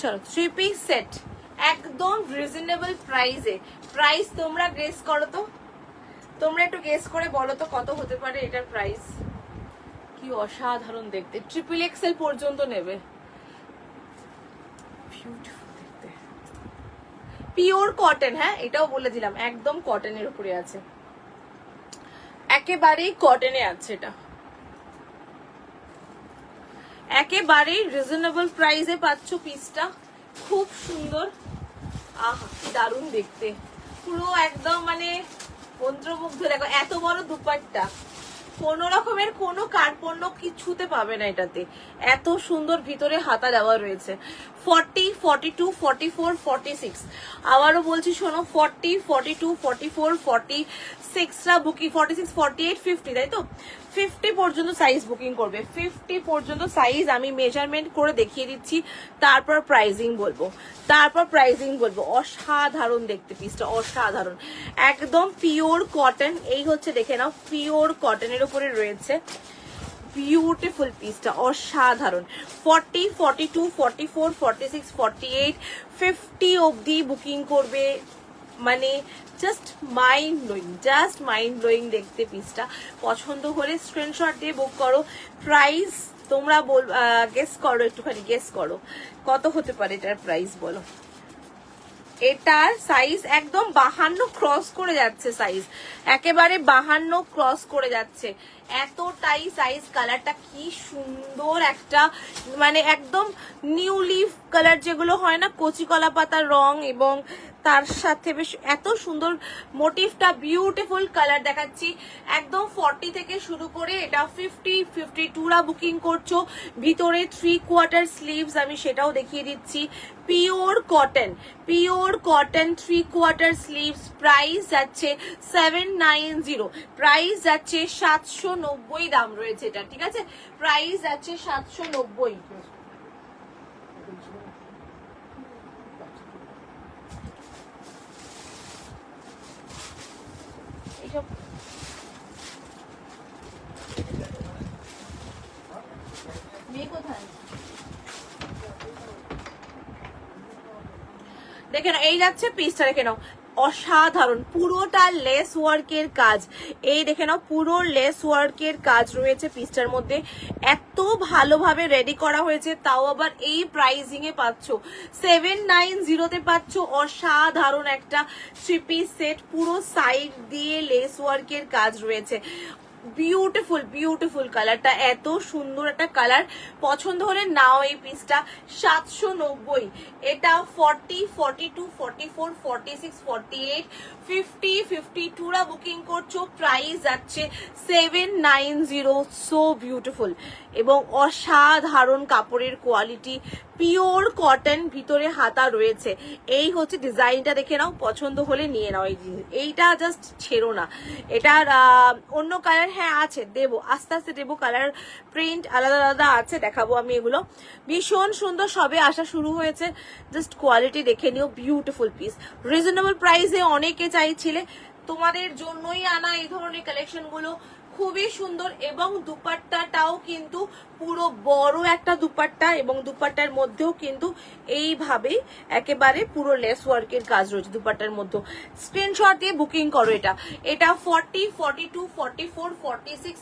চলো থ্রি পিস সেট একদম রিজনেবল প্রাইসে। প্রাইস তোমরা গেস করো তো, তোমরা একটু গেস করে বলো তো কত হতে পারে এটার প্রাইস। কি অসাধারণ দেখতে, ট্রিপল এক্সেল পর্যন্ত নেবে, বিউটিফুল দেখতে, পিওর কটন, হ্যাঁ এটাও বলে দিলাম একদম কটনের উপরে আছে, একেবারেই কটনে আছে, এটা একেবারেই রিজনেবল প্রাইসে পাচ্ছ পিসটা, খুব সুন্দর, আহা কি দারুণ দেখতে, পুরো একদম মানে মন্ত্রমুগ্ধ। দেখো এত বড় দুপাট্টা, কোনো রকমের কোনো কার্পণ্য কিছুতে পাবে না এটাতে, এত সুন্দর ভিতরে হাতা দেওয়া রয়েছে। 40, 42, 44, 46, আবারও বলছি শোনো, 40, 42, 44, 46টা বুকিং, 46, 48, 50, তাই তো 50 পর্যন্ত সাইজ বুকিং করবে। 50 পর্যন্ত সাইজ আমি মেজারমেন্ট করে দেখিয়ে দিচ্ছি, তারপর প্রাইজিং বলবো। অসাধারণ দেখতে পিসটা, অসাধারণ, একদম পিওর কটন। এই হচ্ছে দেখে নাও, পিওর কটনের উপরে রয়েছে, বিউটিফুল পিসটা, অসাধারণ। 40, 42, 44, 46, 48, 50 অবধি বুকিং করবে, মানে জাস্ট মাইন্ড ব্লোয়িং দেখতে পিসটা। পছন্দ হলে স্ক্রিনশট দিয়ে বুক করো। প্রাইস তোমরা গেস করো, একটুখানি গেস করো কত হতে পারে এটার প্রাইস বলো। এটার সাইজ একদম 52 ক্রস করে যাচ্ছে, সাইজ একেবারে 52 ক্রস করে যাচ্ছে, এতটাই সাইজ। কালারটা কি সুন্দর একটা, মানে একদম নিউ লিফ কালার যেগুলো হয় না, কচি কলা পাতার রং, এবং তার সাথে বেশ এত সুন্দর মোটিভটা, বিউটিফুল কালার দেখাচ্ছি। একদম 40 থেকে শুরু করে এটা 52রা বুকিং করছো। ভিতরে 3/4 স্লিভস, আমি সেটাও দেখিয়ে দিচ্ছি। পিওর কটন 3/4 স্লিভস, প্রাইস যাচ্ছে 790, প্রাইস যাচ্ছে 790 দাম রয়েছে এটা, ঠিক আছে, প্রাইস যাচ্ছে 790। এইসব মেয়ে কোথায় দেখে নাও, এই যাচ্ছে পিসটা দেখে নাও, অসাধারণ, পুরোটা লেস ওয়ার্কের কাজ। এই দেখে নাও, পুরো লেস ওয়ার্কের কাজ রয়েছে পিসটার মধ্যে, এত ভালোভাবে রেডি করা হয়েছে, তাও আবার এই প্রাইজিং এ পাচ্ছ, 790 পাচ্ছ। অসাধারণ একটা 3 পিস সেট, পুরো সাইড দিয়ে লেস ওয়ার্কের কাজ রয়েছে। বিউটিফুল বিউটিফুল কালারটা, এত সুন্দর একটা কালার, পছন্দ হলে নাও এই পিসটা। 790, এটা 40, 42, 44, 46, 48, 50, 52রা বুকিং করছো, প্রাইস যাচ্ছে 790। সো বিউটিফুল এবং অসাধারণ কাপড়ের কোয়ালিটি, পিওর কটন, ভিতরে হাতা রয়েছে। এই হচ্ছে ডিজাইনটা, দেখে নাও, পছন্দ হলে নিয়ে নাও। এইটা জাস্ট ছেড়ো না। এটার অন্য কালার হ্যাঁ আছে, দেবো আস্তে আস্তে দেবো, কালার প্রিন্ট আলাদা আলাদা আছে, দেখাবো আমি এগুলো। ভীষণ সুন্দর, সবে আসা শুরু হয়েছে, জাস্ট কোয়ালিটি দেখে নিও। বিউটিফুল পিস, রিজনেবল প্রাইসে অনেকে চাইছিলে, তোমাদের জন্যই আনা এই ধরনের কালেকশন গুলো, খুবই সুন্দর। এবং দুপাট্টাটাও কিন্তু পুরো বড় একটা দুপাট্টা, এবং দুপাট্টার মধ্যেও কিন্তু এইভাবেই একেবারে পুরো লেস ওয়ার্কের কাজ রয়েছে দুপাট্টার মধ্যে। স্ক্রিনশট দিয়ে বুকিং করো। এটা 40, 42, 44, 46,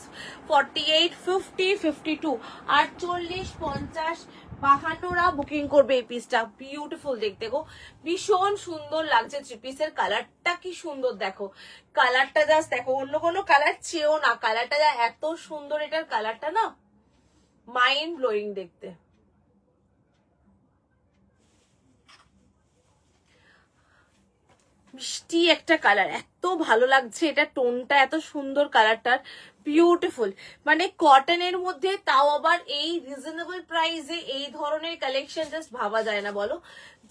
48, 50, 52, 48, 50, 52রা বুকিং করবে এই পিসটা। বিউটিফুল দেখতে গো, ভীষণ সুন্দর লাগছে। 3 পিসের কালারটা কি সুন্দর, দেখো কালারটা, জাস্ট দেখো, অন্য কোনো কালার চেয়েও না, কালারটা যা এত সুন্দর, এটার কালারটা না মাইন্ড ব্লোয়িং দেখতে। মিষ্টি একটা কালার, এত ভালো লাগছে, এটা টোনটা এত সুন্দর, কালারটার বিউটিফুল, মানে কটনের মধ্যে, তাও আবার এই রিজনেবল প্রাইসে এই ধরনের কালেকশন জাস্ট ভাবা যায় না, বলো,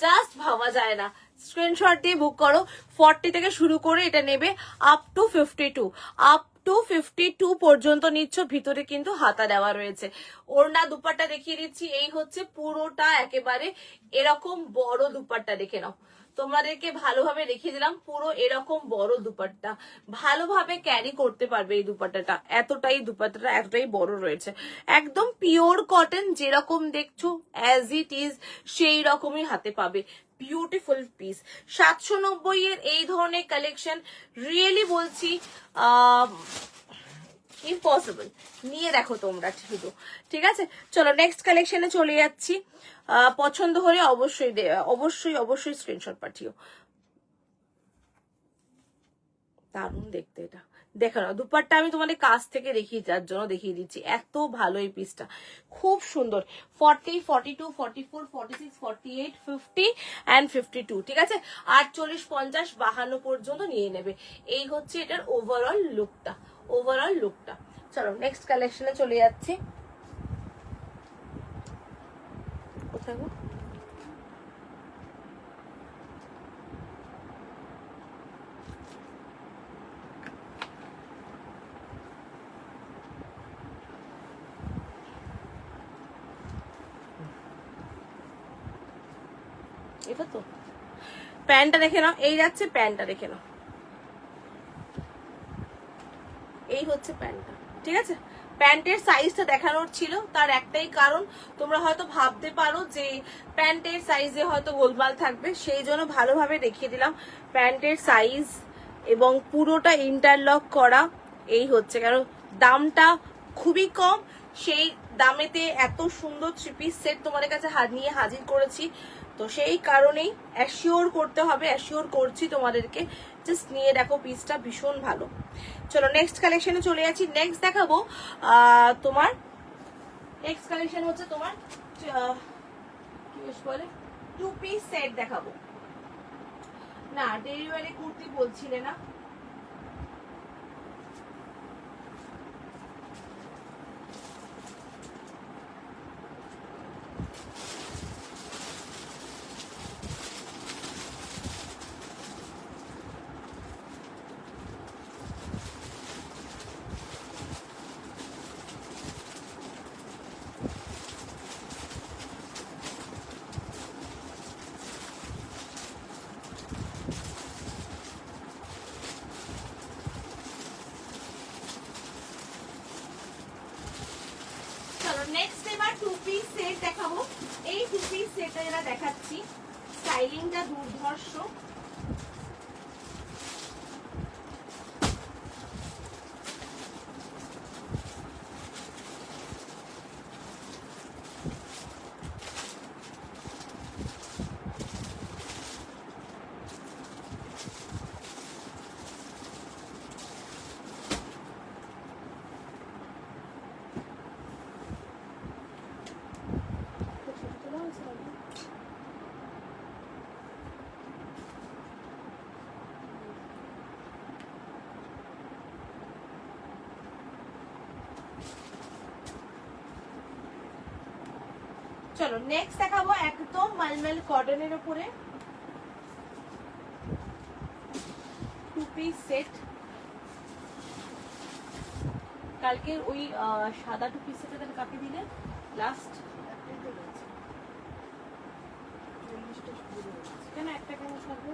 জাস্ট ভাবা যায় না। স্ক্রিনশট দিয়ে বুক করো। 40 থেকে শুরু করে এটা নেবে আপ টু 52, আপ টু 52 পর্যন্ত নিচ্ছ। ভিতরে কিন্তু হাতা দেওয়া রয়েছে। ওড়না দুপাট্টা দেখিয়ে দিচ্ছি, এই হচ্ছে পুরোটা একেবারে এরকম বড় দুপাট্টা, দেখে নাও, তোমাদেরকে ভালোভাবে দেখিয়ে দিলাম, পুরো এরকম বড় দুপাট্টা, ভালোভাবে ক্যারি করতে পারবে এই দুপাট্টাটা, এতটাই বড় রয়েছে। একদম পিওর কটন, যেরকম দেখছো অ্যাজ ইট ইজ সেই রকমই হাতে পাবে। বিউটিফুল পিস, 790 এর এই ধরনের কালেকশন রিয়েলি বলছি ইম্পসিবল, নিয়ে দেখো তোমরা শুধু, ঠিক আছে। চলো নেক্সট কালেকশনে চলে যাচ্ছি। পছন্দ হলে অবশ্যই অবশ্যই অবশ্যই স্ক্রিনশট পাঠিও। দারুণ দেখতে এটা, দেখো না, দুপাট্টা আমি তোমাদের কাছ থেকে যার জন্য দেখিয়ে দিচ্ছি, এত ভালো এই পিসটা, খুব সুন্দর। 40, 42, 44, 46, 48, 50 and 52, ঠিক আছে, 48, 50, 52 পর্যন্ত নিয়ে নেবে। এই হচ্ছে এটার ওভারঅল লুকটা। চলো নেক্সট কালেকশনে চলে যাচ্ছি। কোথায় গো? এটা তো প্যান্টটা দেখে নাও, এই যাচ্ছে প্যান্টটা দেখে নাও, এই হচ্ছে প্যান্টটা, ঠিক আছে। প্যান্টের সাইজটা দেখানোর ছিল, তার একটাই কারণ, তোমরা হয়তো ভাবতে পারো যে প্যান্টের সাইজে হয়তো গোলমাল থাকবে, সেই জন্য ভালোভাবে দেখিয়ে দিলাম প্যান্টের সাইজ, এবং পুরোটা ইন্টারলক করা। এই হচ্ছে, কারণ দামটা খুবই কম, সেই দামেতে এত সুন্দর 3 পিস সেট তোমাদের কাছে নিয়ে হাজির করেছি। তো সেই কারণেই অ্যাসিওর করতে হবে, অ্যাসিওর করছি তোমাদেরকে। জাস্ট নিয়ে দেখো, পিসটা ভীষণ ভালো। চলো নেক্সট কালেকশনে চলে যাচ্ছি। নেক্সট দেখাবো তোমার, নেক্সট কালেকশন হচ্ছে তোমার কি বেশ বলে 2 পিস সেট দেখাবো। না ডেলিভারি কুর্তি বলছিলে না? নেক্সট এবার 2 পিস সেট দেখাবো। এই 2 পিস সেটটা যেটা দেখাচ্ছি, স্টাইলিংটা দুর্ধর্ষ। চলো নেক্সট দেখাবো একদম মালমাল কটনের উপরে 2 পিস সেট। কালকে ওই সাদা 2 পিস সেটটা তাহলে কাকে দিলে লাস্ট? কেন একটা কেন সারবে?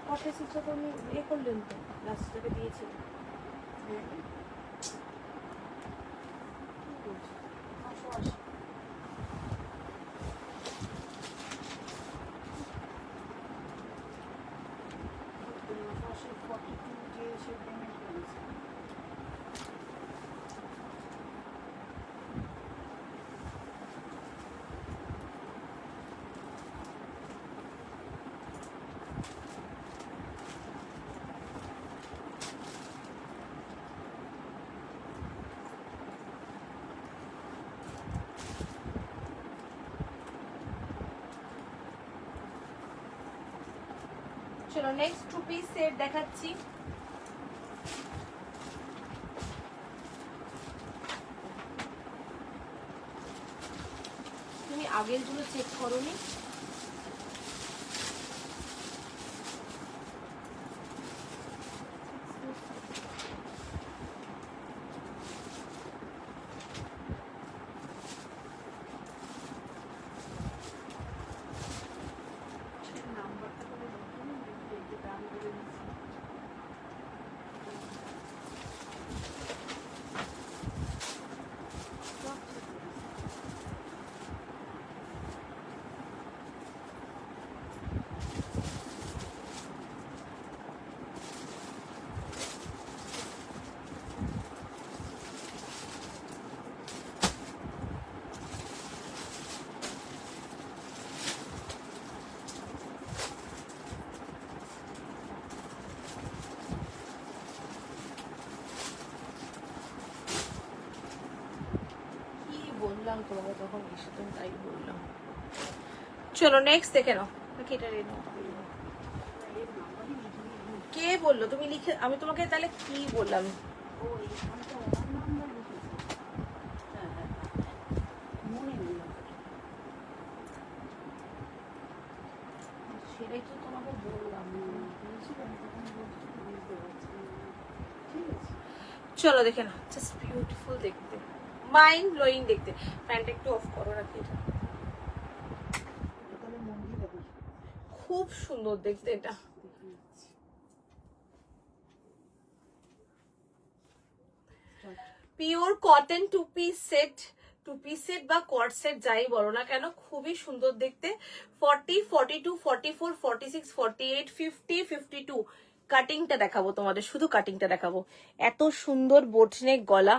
কটা সিটটা তো আমি এ করলেন তো, লাস্টটাকে দিয়েছিলেন। চলো নেক্সট 2 পিস সেট দেখাচ্ছি। তুমি আগের গুলো চেক করোনি? বললাম তোমাকে তখন এসে, তুমি তাই বললাম। চলো নেক্সট দেখে নাও। কে বললো তুমি লিখে? আমি তোমাকে তাহলে কি বললাম? সেটাই তো তোমাকে বললাম। চলো দেখে নাও, জাস্ট বিউটিফুল দেখতে, মাইন্ড ব্লোয়িং দেখতে। প্যান্টটা একটু অফ করো নাকি, এটা খুব সুন্দর দেখতে। এটা pure cotton 2 piece set, 2 piece set বা কট সেট যাই বলো না কেন, খুবই সুন্দর দেখতে। 40, 42, 44, 46, 48, 50, 52 কাটিংটা দেখাবো তোমাদের, শুধু কাটিংটা দেখাবো। এত সুন্দর বোটনেক গলা,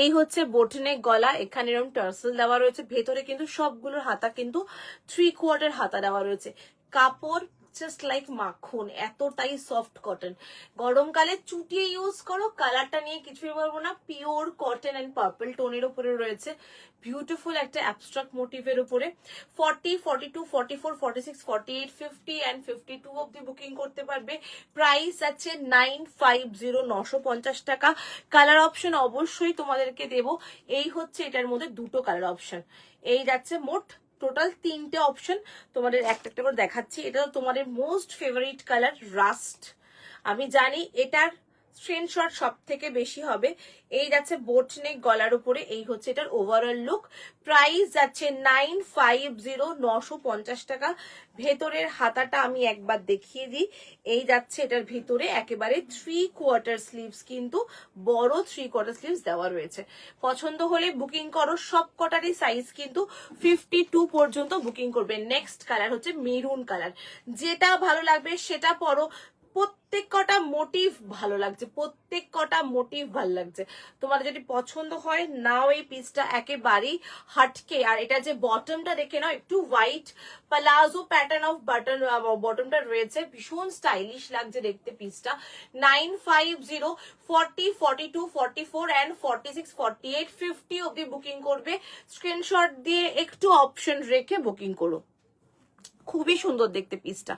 এই হচ্ছে বোটনেক গলা। এখানে এরকম টার্সেল দেওয়া রয়েছে, ভেতরে কিন্তু সবগুলোর হাতা কিন্তু 3/4 হাতা দেওয়া রয়েছে। কাপড় জাস্ট লাইক মাখন, এতটাই সফট কটন। গরমকালে চুটিয়ে ইউজ করো, কালারটা নিয়ে কিছুই বলবো না। পিওর কটন এন্ড পার্পল টোনের উপরে রয়েছে, বিউটিফুল একটা অ্যাবস্ট্রাক্ট মোটিভের উপরে। 40, 42, 44, 46, 48, 50 and 52 অব্দি বুকিং করতে পারবে। প্রাইস আছে 950, 950 টাকা। কালার অপশন অবশ্যই তোমাদেরকে দেব। এই হচ্ছে এটার মধ্যে দুটো কালার অপশন, এই যাচ্ছে মোট টোটাল 3টে অপশন। তোমাদের একটা একটা করে দেখাচ্ছি। এটা তোমাদের মোস্ট ফেভারিট কালার রাস্ট, আমি জানি এটার স্ক্রিনশট সব থেকে বেশি হবে। এই যাচ্ছে বোটনেক গলার উপরে, এই হচ্ছে এটার ওভারঅল লুক। প্রাইস যাচ্ছে 950, 950 টাকা। ভেতরের হাতাটা আমি একবার দেখিয়ে দিই। এই যাচ্ছে এটার ভিতরে একেবারে 3/4 স্লিভস, কিন্তু বড় 3/4 স্লিভস দেওয়া রয়েছে। পছন্দ হলে বুকিং করো, সব কটারই সাইজ কিন্তু 52 পর্যন্ত বুকিং করবে। নেক্সট কালার হচ্ছে মেরুন কালার, যেটা ভালো লাগবে সেটা পরো। প্রত্যেক কটা মোটিভ ভালো লাগছে, প্রত্যেক কটা মোটিভ ভালো লাগছে। তোমার যদি পছন্দ হয় নাও এই পিসটা, একেবারেই হাটকে। আর এটা যে বটমটা দেখে নাও, একটু white palazzo pattern of button বটমটা রয়েছে, ভীষণ স্টাইলিশ লাগছে দেখতে পিসটা। 950, 40, 42, 44 and 46, 48, 50 অব্দি বুকিং করবে। স্ক্রিনশট দিয়ে একটু অপশন রেখে বুকিং করো। খুবই সুন্দর দেখতে পিসটা,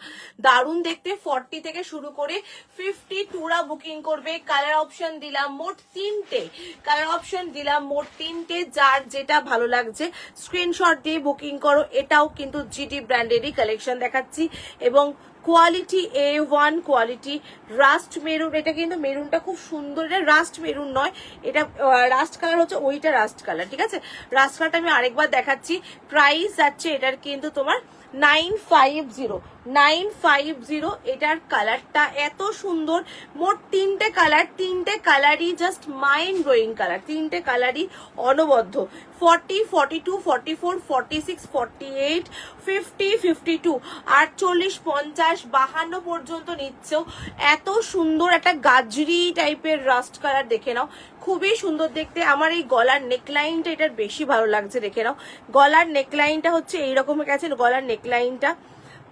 দারুণ দেখতে। 40 থেকে শুরু করে 52রা বুকিং করবে। কালার অপশন দিলাম মোট 3টে, কালার অপশন দিলাম মোট 3টে। যার যেটা ভালো লাগছে স্ক্রিনশট দিয়ে বুকিং করো। এটাও কিন্তু জিডি ব্র্যান্ডেরই কালেকশন দেখাচ্ছি, এবং quality A1 quality. Rushed maroon, এটা কিন্তু মেরুনটা খুব সুন্দর, এটা রাস্ট মেরুন নয়, এটা রাস্ট কালার হচ্ছে ওইটা রাস্ট কালার, ঠিক আছে। রাস্ট কালারটা আমি আরেকবার দেখাচ্ছি। প্রাইস যাচ্ছে এটার কিন্তু তোমার 950, 950। এটার কালারটা এত সুন্দর, মোট 3টে কালার, 3টে কালারই জাস্ট মাইন্ড ব্লোয়িং কালার, 3টে কালারই অনবদ্য। 40, 42, 44, 46, 48, 50, 52, 48, 50, 52 পর্যন্ত নিচ্ছ। এত সুন্দর একটা গাজরি টাইপের রাস্ট কালার, দেখে নাও খুবই সুন্দর দেখতে। আমার এই গলার নেকলাইনটা এটার বেশি ভালো লাগছে, দেখে নাও। গলার নেকলাইনটা হচ্ছে এইরকমের গেছে, গলার নেকলাইনটা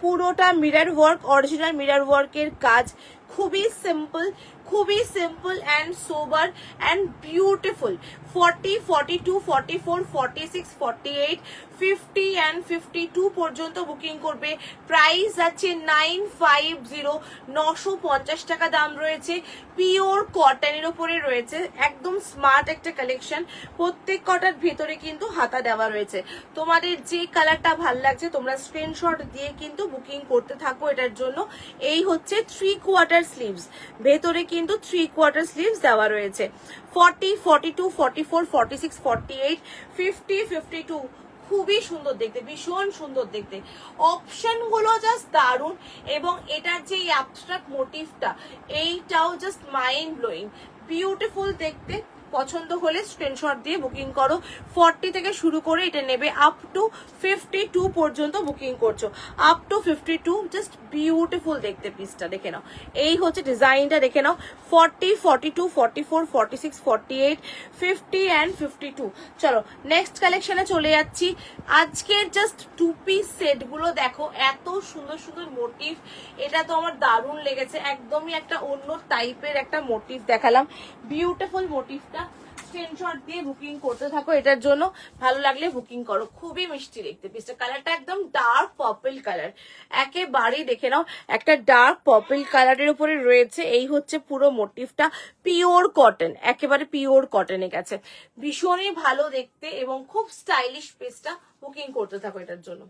পুরোটা মিরর ওয়ার্ক, অরিজিনাল মিরর ওয়ার্কের কাজ। খুবই সিম্পল, খুবই simple and sober and beautiful. 40, 42, 44, 46, 48, 50 and 52 পর্যন্ত বুকিং করবে। প্রাইস আছে 950, 950 টাকা দাম রয়েছে। পিওর কটনের উপরে রয়েছে, একদম স্মার্ট একটা কালেকশন। প্রত্যেক কটার ভেতরে কিন্তু হাতা দেওয়া রয়েছে। তোমাদের যে কালারটা ভালো লাগছে তোমরা স্ক্রিনশট দিয়ে কিন্তু বুকিং করতে থাকো এটার জন্য। এই হচ্ছে 3/4 স্লিভস, ভেতরে কিন্তু 3/4 স্লিভস দেওয়া রয়েছে। 40, 42, 44, 46, 48, 50, 52 খুবই সুন্দর দেখতে, ভীষণ সুন্দর দেখতে। অপশন গুলো জাস্ট দারুণ, এবং এটার যে অ্যাবস্ট্রাক্ট মোটিভটা এইটাও জাস্ট মাইন্ড ব্লোয়িং, বিউটিফুল দেখতে। পছন্দ হলে স্ক্রিনশট দিয়ে বুকিং করো। 40 থেকে শুরু করে এটা নেবে আপ টু 52 পর্যন্ত বুকিং করছো, আপ টু 52। জাস্ট বিউটিফুল দেখতে পিসটা, দেখে নাও। এই হচ্ছে ডিজাইনটা, দেখে নাও। 40, 42, 44, 46, 48, 50 and 52। চলো নেক্সট কালেকশনে চলে যাচ্ছি। আজকের জাস্ট 2 পিস সেট গুলো দেখো, এত সুন্দর সুন্দর মোটিভ। এটা তো আমার দারুণ লেগেছে, একদমই একটা অন্য টাইপের একটা মোটিভ দেখালাম। বিউটিফুল মোটিভটা, স্ক্রিনশট দিয়ে বুকিং করতে থাকো এটার জন্য। ভালো লাগলে বুকিং করো। খুবই মিষ্টি দেখতে পিসটা, কালারটা একদম ডার্ক পার্পল কালার, একেবারেই দেখে নাও একটা ডার্ক পার্পল কালারের উপরে রয়েছে। এই হচ্ছে পুরো মোটিভটা, পিওর কটন, একেবারে পিওর কটনে গেছে। ভীষণই ভালো দেখতে এবং খুব স্টাইলিশ পিসটা। বুকিং করতে থাকো এটার জন্য।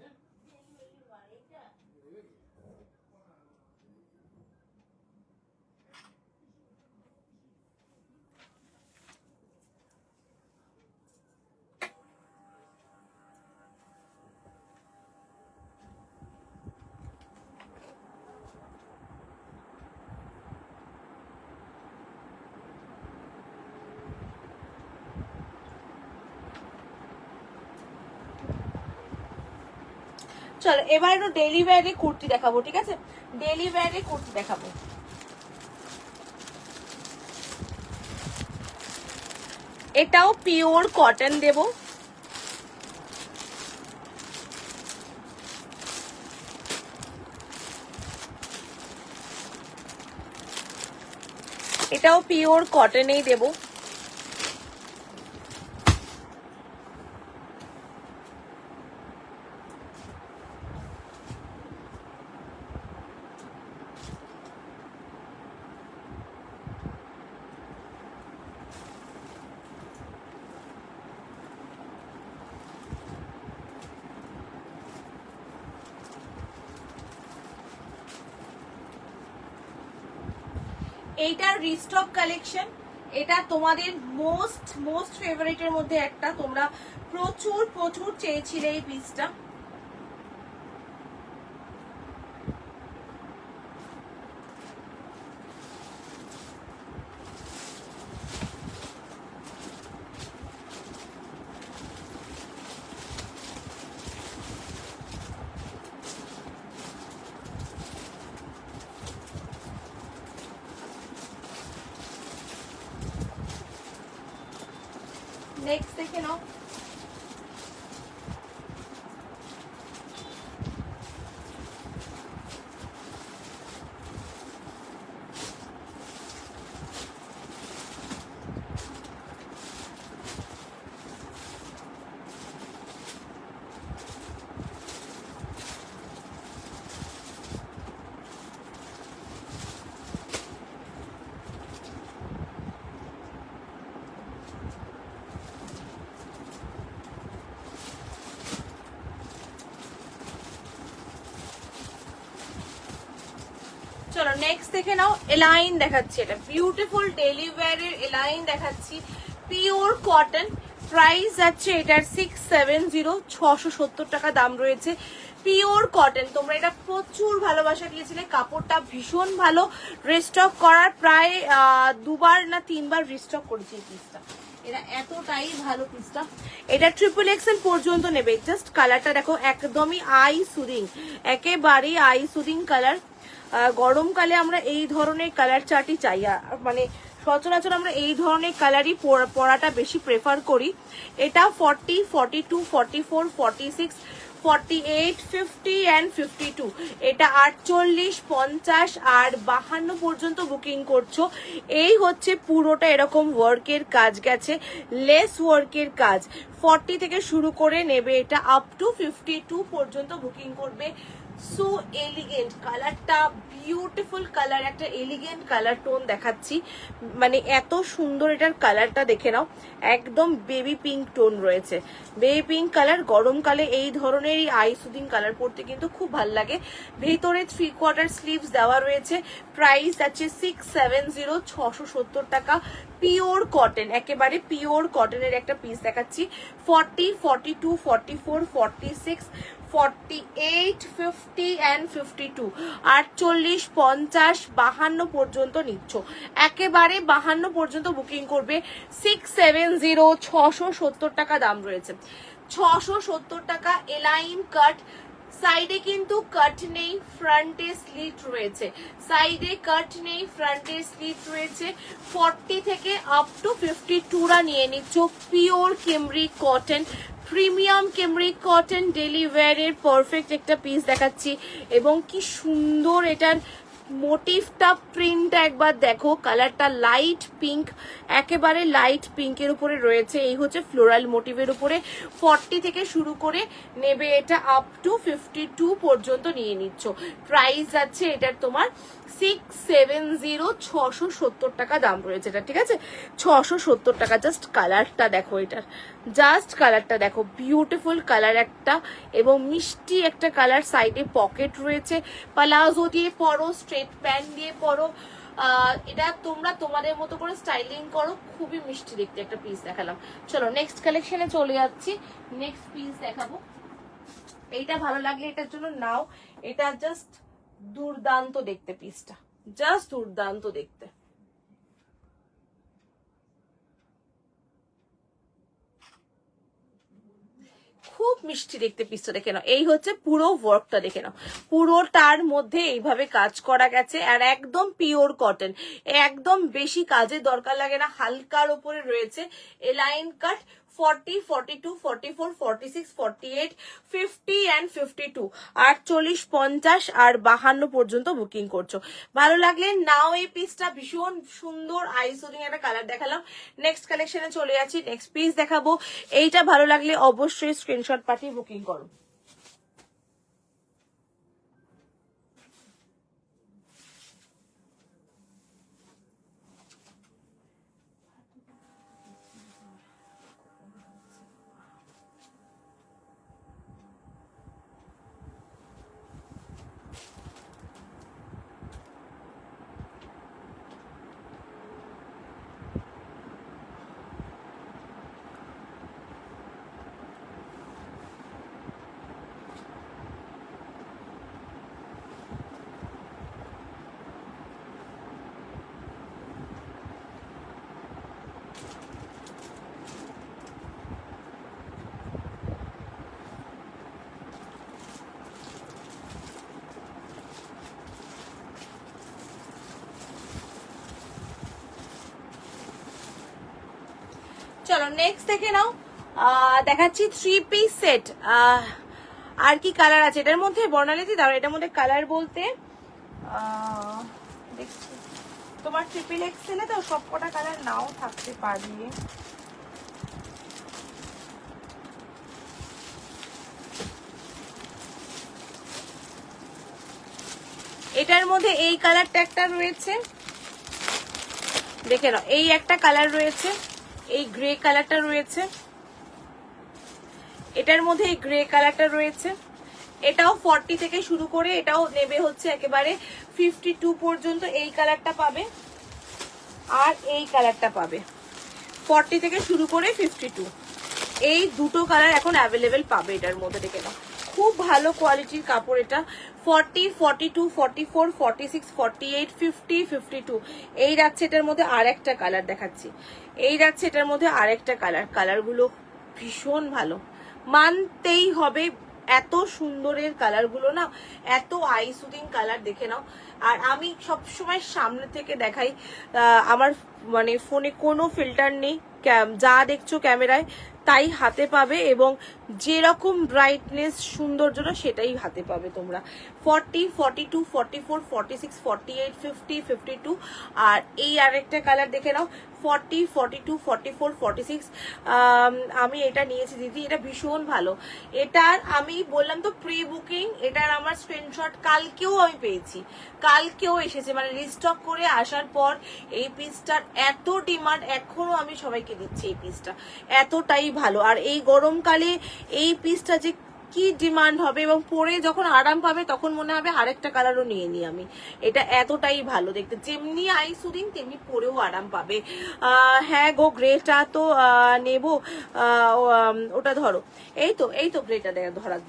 চলো এবার একটু ডেলি ওয়্যারে কুর্তি দেখাবো, ঠিক আছে। ডেলি ওয়্যারে কুর্তি দেখাবো। এটাও পিওর কটন দেব। এটাও পিওর কটনেই দেব। এইটার রিস্টক কালেকশন, এটা তোমাদের মোস্ট ফেভারিটের মধ্যে একটা, তোমরা প্রচুর প্রচুর চেয়েছিলে এই পিসটা। নেক্সট দেখে নাও। চলো নেক্সট দেখে নাও। এলাইন দেখাচ্ছি, এটা বিউটিফুল ডেলি ওয়্যারের এলাইন দেখাচ্ছি, পিওর কটন। প্রাইস যাচ্ছে এটার 670, 670 টাকা দাম রয়েছে। পিওর কটন, তোমরা এটা প্রচুর ভালোবাসা দিয়েছিলে, কাপড়টা ভীষণ ভালো। রিস্টক করার প্রায় 2বার না 3বার রিস্টক করেছি এই পিসটা, এটা এতটাই ভালো পিসটা। এটা XXL পর্যন্ত নেবে। জাস্ট কালারটা দেখো, একদমই আই সুদিং, একেবারেই আই সুদিং কালার। গরমকালে আমরা এই ধরনের কালার চার্টই চাই, মানে সচরাচর আমরা এই ধরনের কালারই পরাটা বেশি প্রেফার করি। এটা 40, 42, 44, 46, 48, 50 and 52, এটা 48, 50 আর 52 পর্যন্ত বুকিং করছো। এই হচ্ছে পুরোটা এরকম ওয়ার্কের কাজ গেছে, লেস ওয়ার্কের কাজ। 40 থেকে শুরু করে নেবে এটা আপ টু 52 পর্যন্ত বুকিং করবে। সো এলিগেন্ট কালারটা, বিউটিফুল কালার, একটা এলিগেন্ট কালার টোন দেখাচ্ছি, মানে এত সুন্দর এটার কালারটা দেখে নাও। একদম বেবি পিঙ্ক টোন রয়েছে, বেবি পিঙ্ক কালার। গরমকালে এই ধরনের আই সুদিং কালার পরতে কিন্তু খুব ভাল লাগে। ভেতরে 3/4 স্লিভস দেওয়া রয়েছে। প্রাইস আছে 670, 670 টাকা। পিওর কটন, একেবারে পিওর কটনের একটা পিস দেখাচ্ছি। 40, 42, 44, 46, 48, 50 and 52, 48, 50, 52 পর্যন্ত নিচ্ছ, একেবারে 52 পর্যন্ত বুকিং করবে। 670, 670 টাকা দাম রয়েছে। 670 টাকা। এলাইন কাট, সাইডে কিন্তু কাট নেই, ফ্রন্টে স্লিট রয়েছে। সাইডে কাট নেই, ফ্রন্টে স্লিট রয়েছে। 40 থেকে আপ টু 52রা নিয়ে নিচ্ছ। Pure cambric cotton, premium cambric cotton, daily ওয়্যারের পারফেক্ট একটা পিস দেখাচ্ছি। এবং কি সুন্দর এটার মোটিভটা, প্রিন্টটা একবার দেখো। কালারটা লাইট পিঙ্ক, একেবারে লাইট পিঙ্কের উপরে রয়েছে। এই হচ্ছে ফ্লোরাল মোটিভের উপরে। 40 থেকে শুরু করে নেবে এটা আপ টু 52 পর্যন্ত নিয়ে নিচ্ছ। প্রাইস যাচ্ছে এটার তোমার 670, 670 টাকা দাম রয়েছে এটা, ঠিক আছে? 670 টাকা। জাস্ট কালারটা দেখো, এটার জাস্ট কালারটা দেখো, বিউটিফুল কালার একটা এবং মিষ্টি একটা কালার। সাইডে পকেট রয়েছে, পালাজো দিয়ে পরো, স্ট্রেট প্যান্ট দিয়ে পরো, এটা তোমরা তোমাদের মতো করে স্টাইলিং করো। খুবই মিষ্টি দেখতে একটা পিস দেখালাম। চলো নেক্সট কালেকশনে চলে যাচ্ছি, নেক্সট পিস দেখাবো। এইটা ভালো লাগলে এটার জন্য নাও, এটা জাস্ট দুর্দান্ত দেখতে পিসটা, জাস্ট দুর্দান্ত দেখতে। খুব মিষ্টি দেখতে পিসটা, দেখে নাও। এই হচ্ছে পুরো ওয়ার্কটা, দেখে নাও পুরোটার মধ্যে এইভাবে কাজ করা গেছে, আর একদম পিওর কটন, একদম বেশি কাজের দরকার লাগে না, হালকার উপরে রয়েছে এলাইন কাট। 40, 42, 44, 46, 48, 50 and 52, 48, 50 আর 52 পর্যন্ত বুকিং করছো। ভালো লাগলে নাও এই পিসটা, ভীষণ সুন্দর আইসোরিং একটা কালার দেখালাম। নেক্সট কালেকশনে চলে যাচ্ছি, নেক্সট পিস দেখাবো। এইটা ভালো লাগলে অবশ্যই স্ক্রিনশট পাঠিয়ে বুকিং করো। চলো নেক্সট দেখে নাও, দেখাচ্ছি 3 পিস সেট। আর কি কালার আছে এটার মধ্যে, বর্ণালিতে দাও এটার মধ্যে কালার বলতে। দেখছি তোমার ট্রিপল এক্সেলে তো সবকটা কালার নাও থাকতে পারে। এটার মধ্যে এই কালারটা একটা রয়েছে, দেখে নাও এই একটা কালার রয়েছে, এই গ্রে কালারটা রয়েছে, এটার মধ্যে এই গ্রে কালারটা রয়েছে। এটাও 40 থেকে শুরু করে এটাও নেবে হচ্ছে একেবারে 52 পর্যন্ত। এই কালারটা পাবে আর এই কালারটা পাবে, 40 থেকে শুরু করে 52। এই দুটো কালার এখন অ্যাভেলেবেল পাবে এটার মধ্যে, দেখে নাও খুব ভালো কোয়ালিটির কাপড় এটা। 40, 42, 44, 46, 48, 50, 52। এই যাচ্ছে এটার মধ্যে আর একটা কালার দেখাচ্ছি, এই যাচ্ছে এটার মধ্যে আর একটা কালার। কালারগুলো ভীষণ ভালো, মানতেই হবে, এত সুন্দরের কালারগুলো না, এত আই সুদিং কালার, দেখে নাও। আর আমি সবসময় সামনে থেকে দেখাই, আমার মানে ফোনে কোনো ফিল্টার নেই, যা দেখছো ক্যামেরায় তাই হাতে পাবে, এবং যেরকম ব্রাইটনেস সৌন্দর্যটা সেটাই হাতে পাবে তোমরা। 40, 42, 44, 46, 48, 50, 52। আর এই আরেকটা কালার দেখে নাও, 40, 42, 44, 46। আমি এটা নিয়েছি দিদি, এটা ভীষণ ভালো। এটার আমি বললাম তো প্রি বুকিং, এটার আমার স্ক্রিনশট কালকেও আমি পেয়েছি, কালকেও এসেছে, মানে রিস্টক করে আসার পর এই পিসটার এত ডিমান্ড, এখনো আমি সবাইকে দিচ্ছি এই পিসটা, এতটাই ভালো। আর এই গরমকালে এই পিসটা যে কি ডিমান্ড হবে, এবং পরে যখন আরাম পাবে তখন মনে হবে আরেকটা কালারও নিয়ে নিই আমি। এটা এতটাই ভালো দেখতে, যেমনি আই সুদিং তেমনি পরেও আরাম পাবে। হ্যাঁ গো, গ্রেটা তো নেব, ওটা ধরো, এই তো গ্রেটা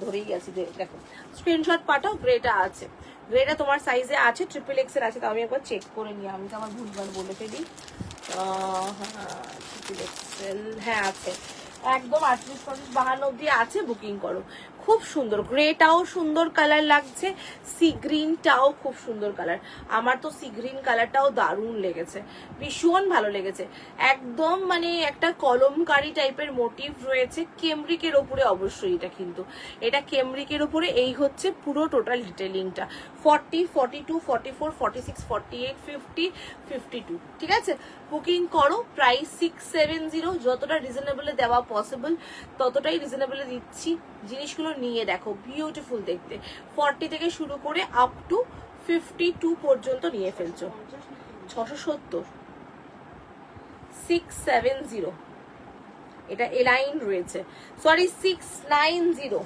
ধরেই গেছি, দেখো স্ক্রিনশট পাঠাও, গ্রেটা আছে, গ্রেটা তোমার সাইজে আছে, ট্রিপল এক্সেল আছে, তো আমি একবার চেক করে নিই, আমি তো আমার ভুলভাল বলে ফেলি। ট্রিপল এক্সেল হ্যাঁ আছে, একদম 38, 40, 52 অব্দি আছে, বুকিং করো। খুব সুন্দর, গ্রেটাও সুন্দর কালার লাগছে, সি গ্রিনটাও খুব সুন্দর কালার। আমার তো সি গ্রিন কালারটাও দারুণ লেগেছে, ভীষণ ভালো লেগেছে। একদম মানে একটা কলমকারি টাইপের মোটিভ রয়েছে, কেমব্রিকের ওপরে অবশ্যই এটা, কিন্তু এটা কেমব্রিকের ওপরে। এই হচ্ছে পুরো টোটাল ডিটেলিংটা। 40, 42, 44, 46, 48, 50, 52। ঠিক আছে, বুকিং করো। প্রাইস 670, যতটা রিজনেবলে দেওয়া পসিবল ততটাই রিজনেবলে দিচ্ছি। জিনিসগুলো নিয়ে দেখো, বিউটিফুল দেখতে। 40 থেকে শুরু করে আপ টু 52 পর্যন্ত নিয়ে ফেলছো। 670, 670, এটা এলাইন রয়েছে, সরি 690।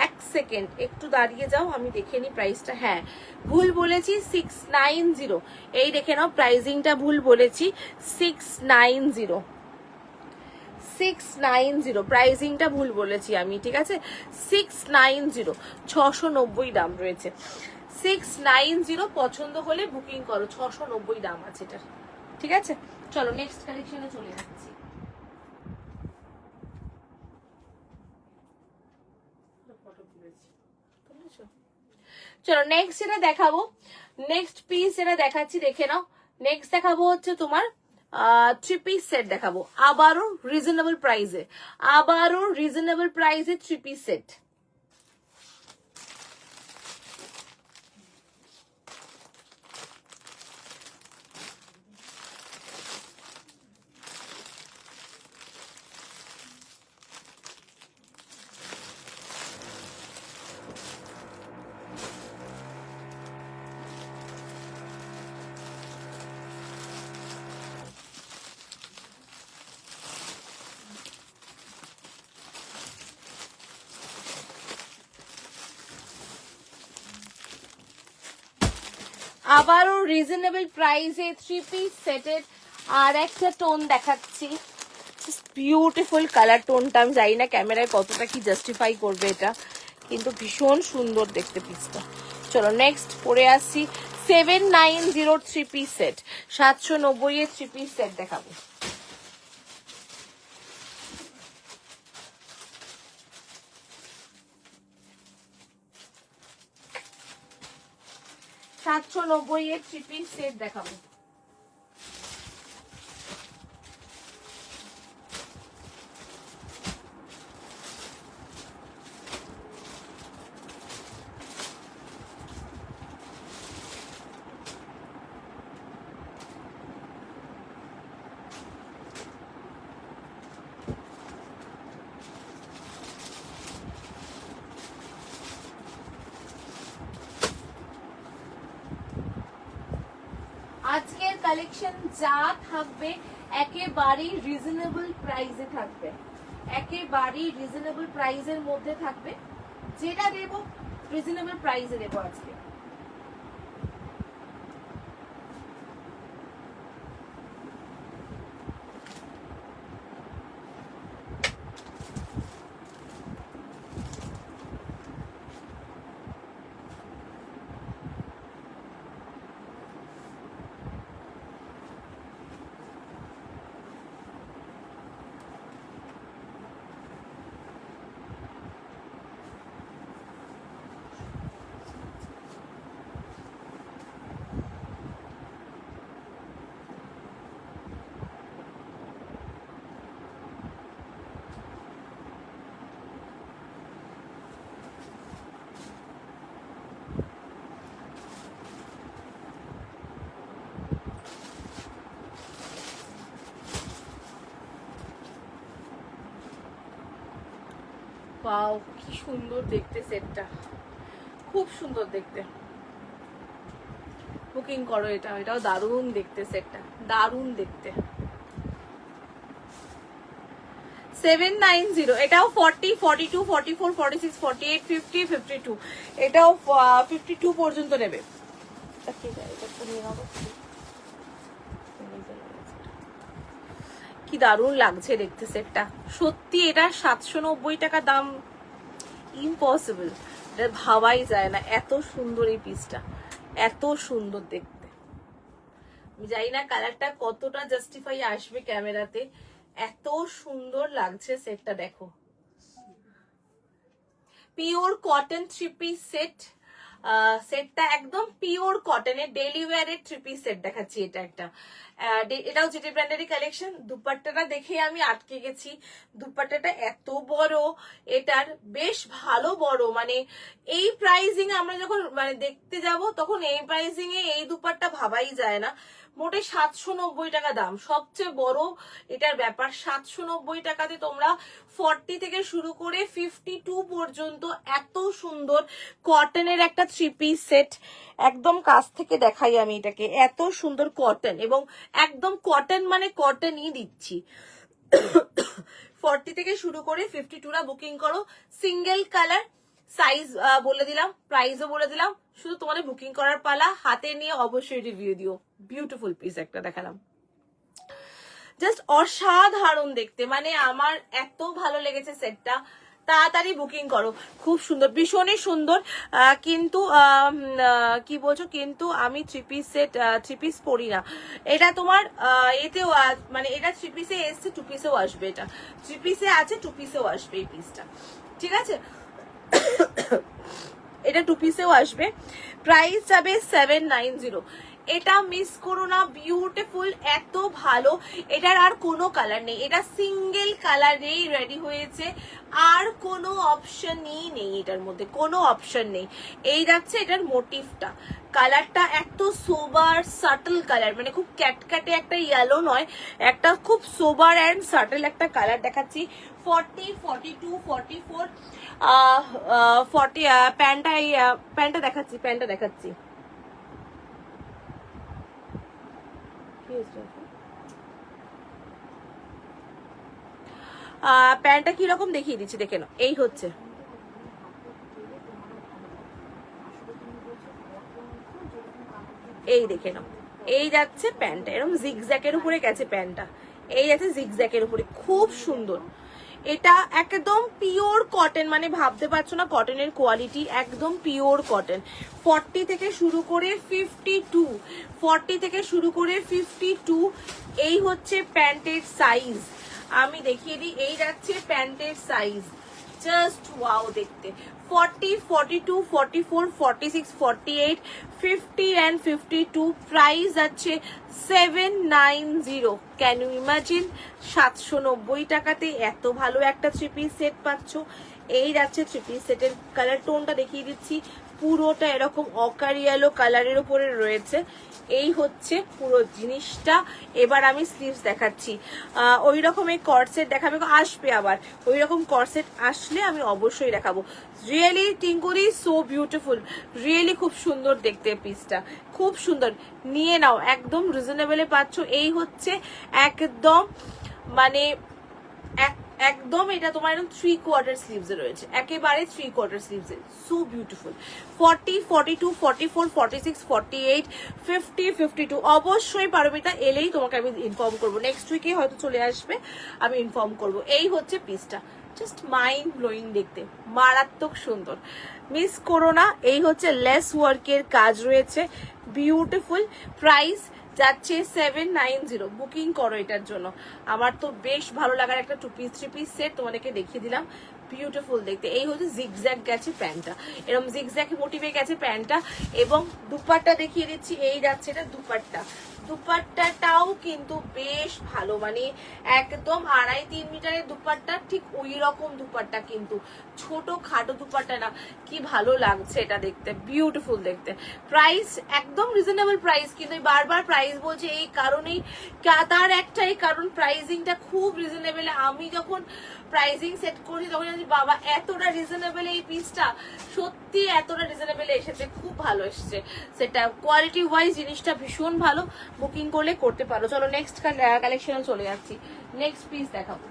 এক সেকেন্ড একটু দাঁড়িয়ে যাও, আমি দেখে নিই প্রাইসটা। হ্যাঁ ভুল বলেছি, 690। এই দেখে নাও, প্রাইজিংটা ভুল বলেছি, 690, 690 প্রাইজিংটা ভুল বলেছি আমি, ঠিক আছে 690, 690 দাম রয়েছে। 690 পছন্দ হলে বুকিং করো, 690 দাম আছে এটার। ঠিক আছে, চলো নেক্সট কালেকশনে চলে যাচ্ছি। চলো নেক্সট যেটা দেখাবো, নেক্সট পিস যেটা দেখাচ্ছি দেখে নাও। নেক্সট দেখাবো হচ্ছে তোমার 3 পিস সেট দেখাবো, আবারও রিজনেবল প্রাইসে, আবারও রিজনেবল প্রাইসে 3 পিস সেট। আবারও রিজনেবল প্রাইসে 3 পিস সেটের আর একটা টোন দেখাচ্ছি, বিউটিফুল কালার টোনটা। আমি জানি না ক্যামেরায় কতটা কি জাস্টিফাই করবে এটা, কিন্তু ভীষণ সুন্দর দেখতে পিসটা। চলো নেক্সট পরে আসছি 790 3 পিস সেট, 790 এর 3 পিস সেট দেখাবো। $790 এর 3 পিস সেট দেখাবো। আজকের কালেকশন যা থাকবে একেবারেই রিজনেবল প্রাইসে থাকবে, একেবারেই রিজনেবল প্রাইসের মধ্যে থাকবে। যেটা দেবো রিজনেবল প্রাইসে দেবো আজকে। ওয়াও কি সুন্দর দেখতে সেটটা, খুব সুন্দর দেখতে। বুকিং করো এটা, এটাও দারুণ দেখতে সেটটা, দারুণ দেখতে। 790, এটাও 40, 42, 44, 46, 48, 50, 52, এটাও 52 পর্যন্ত নেবে। কি দারুণ লাগছে দেখতে সেটটা, সত্যি এটা 790 টাকা দাম ইম্পসিবল, এটা ভাবাই যায় না। এত সুন্দর এই পিসটা, এত সুন্দর দেখতে। আমি জানি না কালারটা কতটা জাস্টিফাই আসবে ক্যামেরাতে, এত সুন্দর লাগছে সেটটা। দেখো পিওর কটন 3 পিস সেট, সেটটা একদম পিওর কটনের ডেইলি ওয়্যারের 3 পিস সেট দেখাচ্ছি। এটা একটা এটাও জিটি ব্র্যান্ডেরই কালেকশন। দুপাট্টাটা দেখে আমি আটকে গেছি, দুপাট্টাটা এত বড়, এটার বেশ ভালো বড়। মানে এই প্রাইসিং এ আমরা যখন মানে দেখতে যাব তখন এই প্রাইসিং এ এই দুপাট্টা ভাবাই যায় না। মোটে 790 টাকা দাম, সবচেয়ে বড় এটার ব্যাপার। 790 টাকাতে তোমরা 40 থেকে শুরু করে 52 পর্যন্ত এত সুন্দর কটনের একটা 3 পিস সেট। একদম কাছ থেকে দেখাই আমি এটাকে, এত সুন্দর কটন, এবং একদম কটন মানে কটনই দিচ্ছি। 40 থেকে শুরু করে 52রা বুকিং করো। সিঙ্গেল কালার, সাইজ বলে দিলাম, প্রাইসও বলে দিলাম, শুধু তোমাদের বুকিং করার পালা। হাতে নিয়ে অবশ্যই রিভিউ দিও। বিউটিফুল পিস একটা দেখালাম, জাস্ট অসাধারণ দেখতে, মানে আমার এত ভালো লেগেছে সেটটা। তাড়াতাড়ি বুকিং করো, খুব সুন্দর, ভীষণই সুন্দর। কিন্তু কি বলছো, কিন্তু আমি 3 পিস সেট 3 পিস পরি না। এটা তোমার এতেও মানে এটা 3 পিসে এসছে, 2 পিসেও আসবে। এটা 3 পিসে আছে, 2 পিসেও আসবে এই পিসটা, ঠিক আছে। এটা 2 পিসেও আসবে, প্রাইস যাবে 790। এটা মিস করো না, বিউটিফুল, এত ভালো। এটার আর কোনো কালার নেই, এটা সিঙ্গেল কালারেই রেডি হয়েছে, আর কোনো অপশনই নেই, এটার মধ্যে কোনো অপশন নেই। এই যাচ্ছে এটার মোটিভটা, কালারটা এত সোবার সাটল কালার, মানে খুব ক্যাটক্যাটে একটা ইয়েলো নয়, একটা খুব সোবার অ্যান্ড সাটল একটা কালার দেখাচ্ছি। 40, 42, 44, 40 প্যান্টটা দেখাচ্ছি, প্যান্টটা দেখাচ্ছি। প্যান্টটা কিরকম দেখিয়ে দিচ্ছি, দেখে নাও। এই হচ্ছে, এই দেখে নাও, এই যাচ্ছে প্যান্টটা, এরকম জিগজ্যাকের উপরে গেছে প্যান্টটা, এই যাচ্ছে জিগজ্যাকের উপরে, খুব সুন্দর। এটা একদম পিওর কটন, মানে ভাবতে পারছো না কটনের কোয়ালিটি, একদম পিওর কটন। 40 থেকে শুরু করে 52, 40 থেকে শুরু করে 52, এই হচ্ছে প্যান্টের সাইজ। আমি দেখিয়ে দিই, এই যাচ্ছে প্যান্টের সাইজ, জাস্ট ওয়াও দেখতে। 40, 42, 44, 46, 48, 50 and 52, প্রাইস আছে 790। ক্যান ইউ ইমাজিন, 790 টাকাতে এত ভালো একটা 3 পিস সেট পাচ্ছ। এই যাচ্ছে 3 পিস সেটের কালার টোনটা দেখিয়ে দিচ্ছি, পুরোটা এরকম অকার ইয়েলো কালারের উপরে রয়েছে। এই হচ্ছে পুরো জিনিসটা। এবার আমি স্লিভস দেখাচ্ছি, ওই রকম এই কর্সেট দেখাবে, আসবে আবার ওই রকম কর্সেট আসলে আমি অবশ্যই দেখাবো। রিয়েলি টিঙ্কুরি সো বিউটিফুল, রিয়েলি খুব সুন্দর দেখতে পিসটা, খুব সুন্দর। নিয়ে নাও, একদম রিজনেবলে পাচ্ছ। এই হচ্ছে একদম মানে একদম এটা তোমার একদম 3/4 স্লিভস রয়েছে, একেবারে 3/4 স্লিভস, সো বিউটিফুল। 40, 42, 44, 46, 48, 50, 52, অবশ্যই পারমিতা এলেই তোমাকে আমি ইনফর্ম করবো, নেক্সট উইকে হয়তো চলে আসবে, আমি ইনফর্ম করবো। এই হচ্ছে পিসটা, জাস্ট মাইন্ড ব্লোয়িং দেখতে, মারাত্মক সুন্দর, মিস করো না। এই হচ্ছে লেস ওয়ার্কের কাজ রয়েছে, বিউটিফুল। প্রাইস যাচ্ছে 790, বুকিং করো এটার জন্য। আমার তো বেশ ভালো লাগার একটা 2 পিস 3 পিস সেট তোমাদেরকে দেখিয়ে দিলাম, বিউটিফুল দেখতে। এই হচ্ছে জিগজ্যাগ গেছে প্যান্টটা, এরকম জিগজ্যাগ মোটিভে গেছে প্যান্টটা, এবং দুপাট্টা দেখিয়ে দিচ্ছি। এই যাচ্ছে এটা দুপাট্টা, দুপাট্টাটাও কিন্তু বেশ ভালো, মানে একদম 2.5-3 মিটারের দুপাট্টা, ঠিক ওই রকম দুপাট্টা, কিন্তু ছোট খাটো দুপাট্টা না। কি ভালো লাগছে এটা দেখতে, বিউটিফুল দেখতে। প্রাইস একদম রিজনেবল প্রাইস, কিন্তু বারবার প্রাইস বলছে এই কারণেই, তার একটাই কারণ, প্রাইসিংটা খুব রিজনেবল। আমি যখন প্রাইসিং সেট করি তখন জানি বাবা এতটা রিজনেবল, এই পিসটা সত্যি এতটা রিজনেবল এসেছে, খুব ভালো এসেছে সেটা, কোয়ালিটি ওয়াইজ জিনিসটা ভীষণ ভালো, বুকিং করলে করতে পারো। চলো নেক্সট কালেকশনে চলে যাচ্ছি, নেক্সট পিস দেখাবো।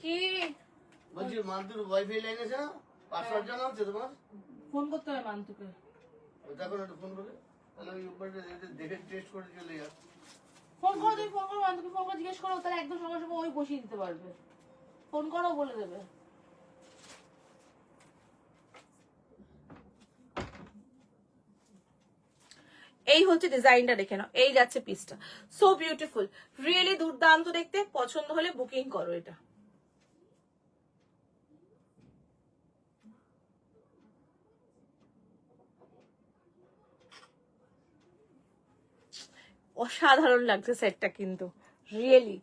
কি বলছি মান্তুর ওয়াইফাই লাইন আছে না, পাসওয়ার্ড জানা আছে তোমার? ফোন করতে হবে মান্তুকে, দেখো না একটু ফোন করে, তাহলে ওই উপরে দেখে টেস্ট করে চলে যা। ফোন করো, তুমি ফোন করো মান্তুকে, ফোন করে জিজ্ঞেস করো, তাহলে একদম সঙ্গে সঙ্গে ওই বসিয়ে দিতে পারবে। ফোন করো, বলে দেবে। এই হচ্ছে ডিজাইনটা, দেখে নাও। এই যাচ্ছে পিসটা, সো বিউটিফুল, রিয়েলি দুর্দান্ত দেখতে। পছন্দ হলে বুকিং করো এটা। অসাধারণ লাগছে সেটটা কিন্তু, রিয়েলি।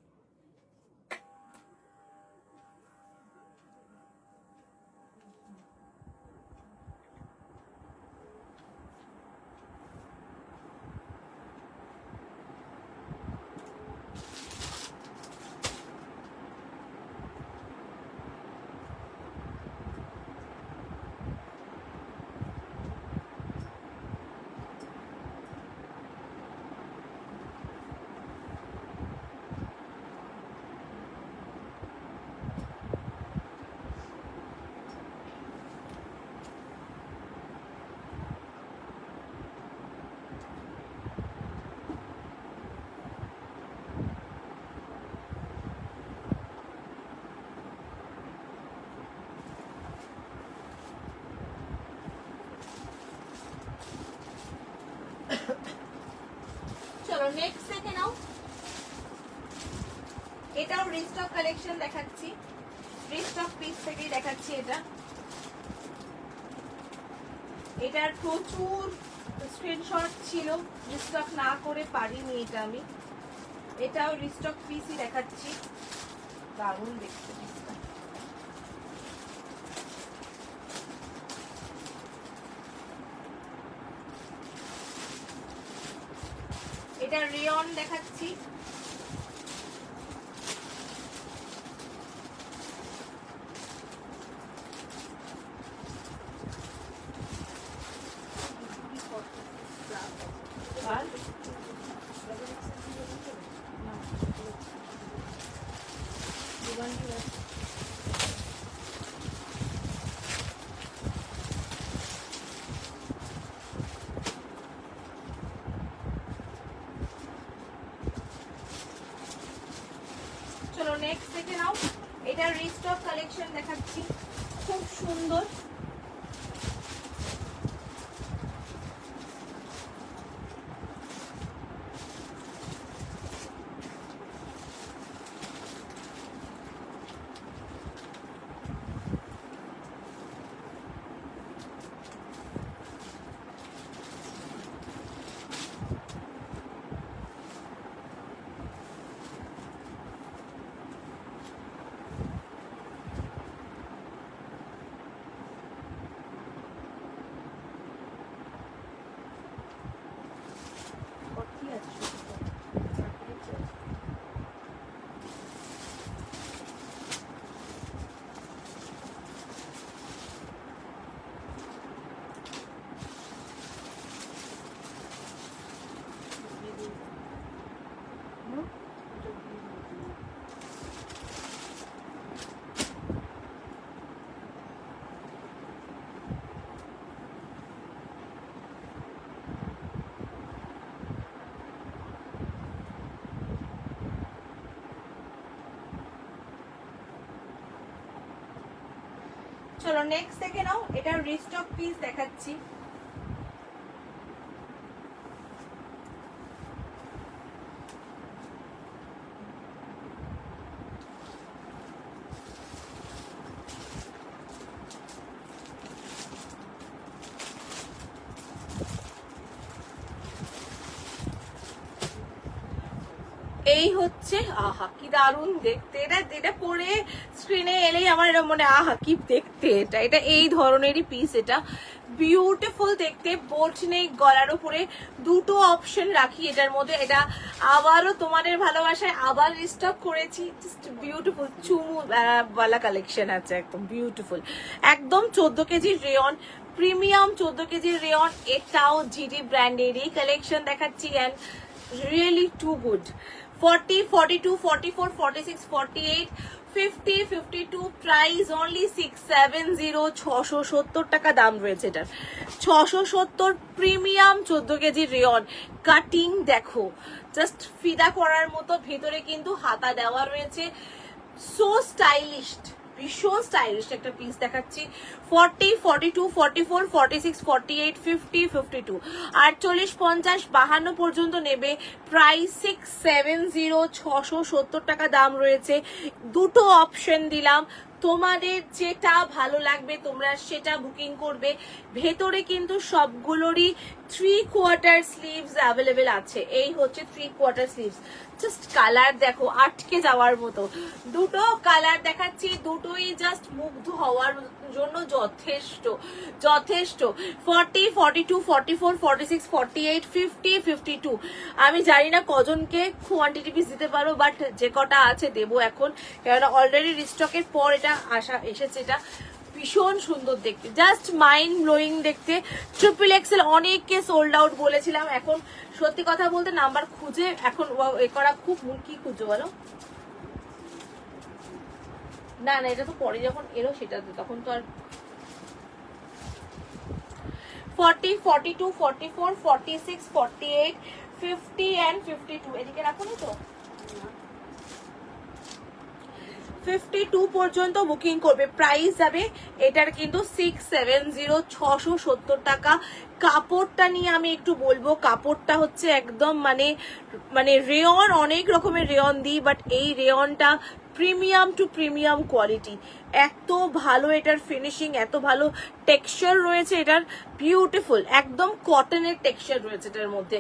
নেক্সট দেখে নাও, এটাও রিস্টক কালেকশন দেখাচ্ছি, রিস্টক পিস থেকেই দেখাচ্ছি। এটার প্রচুর স্ক্রিনশট ছিল, রিস্টক না করে পারিনি এটা আমি। এটাও রিস্টক পিসই দেখাচ্ছি, দারুণ দেখতে পিসটা। এটা রেয়ন দেখাচ্ছি, চলো নেক্সট দেখে নাও। এটা রিস্টক কালেকশন দেখাচ্ছি, খুব সুন্দর। চলো নেক্সট দেখে নাও, এটা রিস্টক পিস দেখাচ্ছি। এই হচ্ছে, আহা কি দারুণ দেখতে। এটা পরে স্ক্রিনে এলেই আমার এটা মনে আহা কি দেখতে। এটা এই ধরনেরই পিস, এটা বিউটিফুল দেখতে। বোট নেই, গলার উপরে দুটো অপশন রাখি এটার মধ্যে। এটা আবারও তোমাদের ভালোবাসায় আবার রিস্টক করেছি, জাস্ট বিউটিফুল চুমু বালা কালেকশন আছে, একদম বিউটিফুল। একদম 14 কেজির রেয়ন, প্রিমিয়াম 14 কেজির রেয়ন। এটাও জিডি ব্র্যান্ডেরই কালেকশন দেখাচ্ছি, and really too good. 40, 42, 44, 46, 48, 50, 52, price only 670, 670 টাকা দাম রয়েছে এটার। 670, প্রিমিয়াম 14 কেজি রেয়ন। কাটিং দেখো, জাস্ট ফিদা করার মতো, ভেতরে কিন্তু হাতা দেওয়া রয়েছে। সো স্টাইলিশড, ভীষণ স্টাইলিশ একটা পিস দেখাচ্ছি। 40, 42, 44, 46, 48, 50, 52, 48, 50, 52 পর্যন্ত নেবে। প্রাইস 670, 670 টাকা দাম রয়েছে। দুটো অপশন দিলাম, তোমাদের যেটা ভালো লাগবে তোমরা সেটা বুকিং করবে। ভেতরে কিন্তু সবগুলোরই 3/4 স্লিভস অ্যাভেলেবেল আছে। এই হচ্ছে 3/4 স্লিভস। জাস্ট কালার দেখো, আটকে যাওয়ার মতো। দুটো কালার দেখাচ্ছি, দুটোই জাস্ট মুগ্ধ হওয়ার জন্য যথেষ্ট যথেষ্ট। 40, 42, 44, 46, 48, 50, 52। আমি জানি না কজনকে কোয়ান্টিটি পিস দিতে পারো, বাট যে কটা আছে দেবো এখন, কেননা অলরেডি রিস্টকের পর এটা এসেছে। এটা ভীষণ সুন্দর দেখতে, জাস্ট মাইন্ড ব্লোয়িং দেখতে। ট্রিপল এক্সেল অনেককে সোল্ড আউট বলেছিলাম, এখন সত্যি কথা বলতে নাম্বার খুঁজে এখন এ করা খুব, কি খুঁজো বলো? না এটা তো পরে যখন এলো সেটা তখন তো আর। 40, 42, 44, 46, 48, 50 and 52 এদিকে রাখুন তো। 52 পর্যন্ত বুকিং করবে। প্রাইস যাবে এটার কিন্তু 670, 670 টাকা। কাপড়টা নিয়ে আমি একটু বলবো, কাপড়টা হচ্ছে একদম মানে রেয়ন, অনেক রকমের রেয়ন দিই, বাট এই রেয়নটা প্রিমিয়াম টু প্রিমিয়াম কোয়ালিটি। এত ভালো এটার ফিনিশিং, এত ভালো টেক্সচার রয়েছে এটার, বিউটিফুল একদম কটনের টেক্সচার রয়েছে এটার মধ্যে,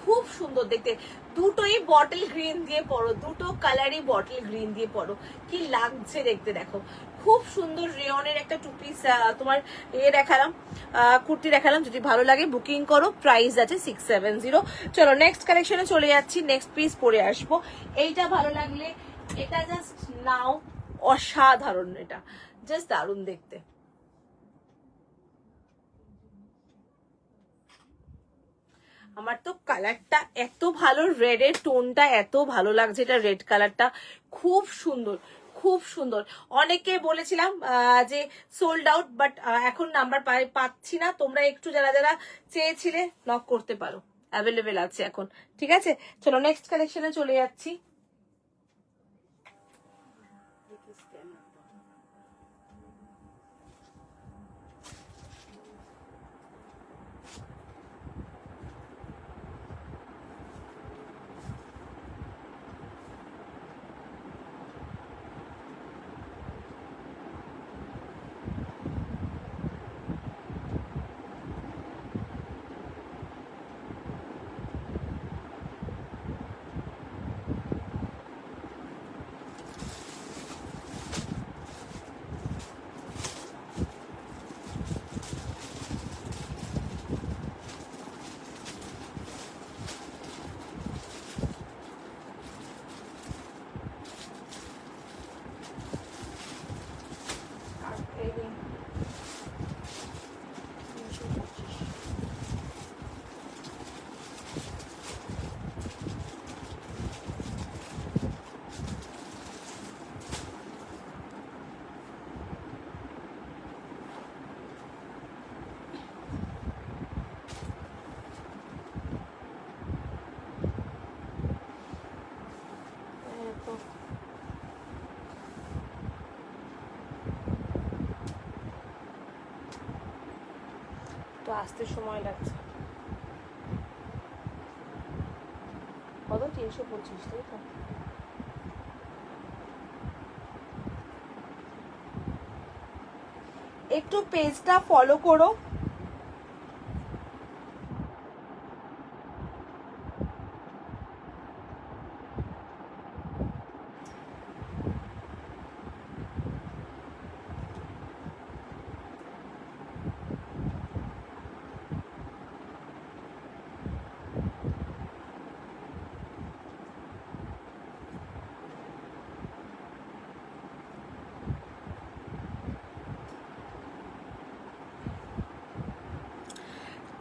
খুব সুন্দর দেখতে। দুটোই বটল গ্রিন দিয়ে পরো, দুটো কালারই বটল গ্রিন দিয়ে পরো, কি লাগছে দেখতে দেখো। খুব সুন্দর রেয়নের একটা টু পিস তোমার দেখালাম, কুর্তি দেখালাম। যদি ভালো লাগে বুকিং করো, প্রাইস আছে 670। চলো নেক্সট কালেকশনে চলে যাচ্ছি, নেক্সট পিস পরে আসবো। এইটা ভালো লাগলে এটা জাস্ট নাও, অসাধারণ, এটা জাস্ট দারুণ দেখতে। আমার তো কালারটা এত ভালো, রেডের টোনটা এত ভালো লাগছে, এটা রেড কালারটা খুব সুন্দর, খুব সুন্দর। অনেকে বলেছিলাম যে সোল্ড আউট, বাট এখন নাম্বার পাচ্ছি না। তোমরা একটু যারা যারা চেয়েছিলে নক করতে পারো, অ্যাভেলেবেল আছে এখন, ঠিক আছে। চলো নেক্সট কালেকশনে চলে যাচ্ছি। তো আসতে সময় লাগছে। কত? 325, তাই তো? একটু পেজটা ফলো করো।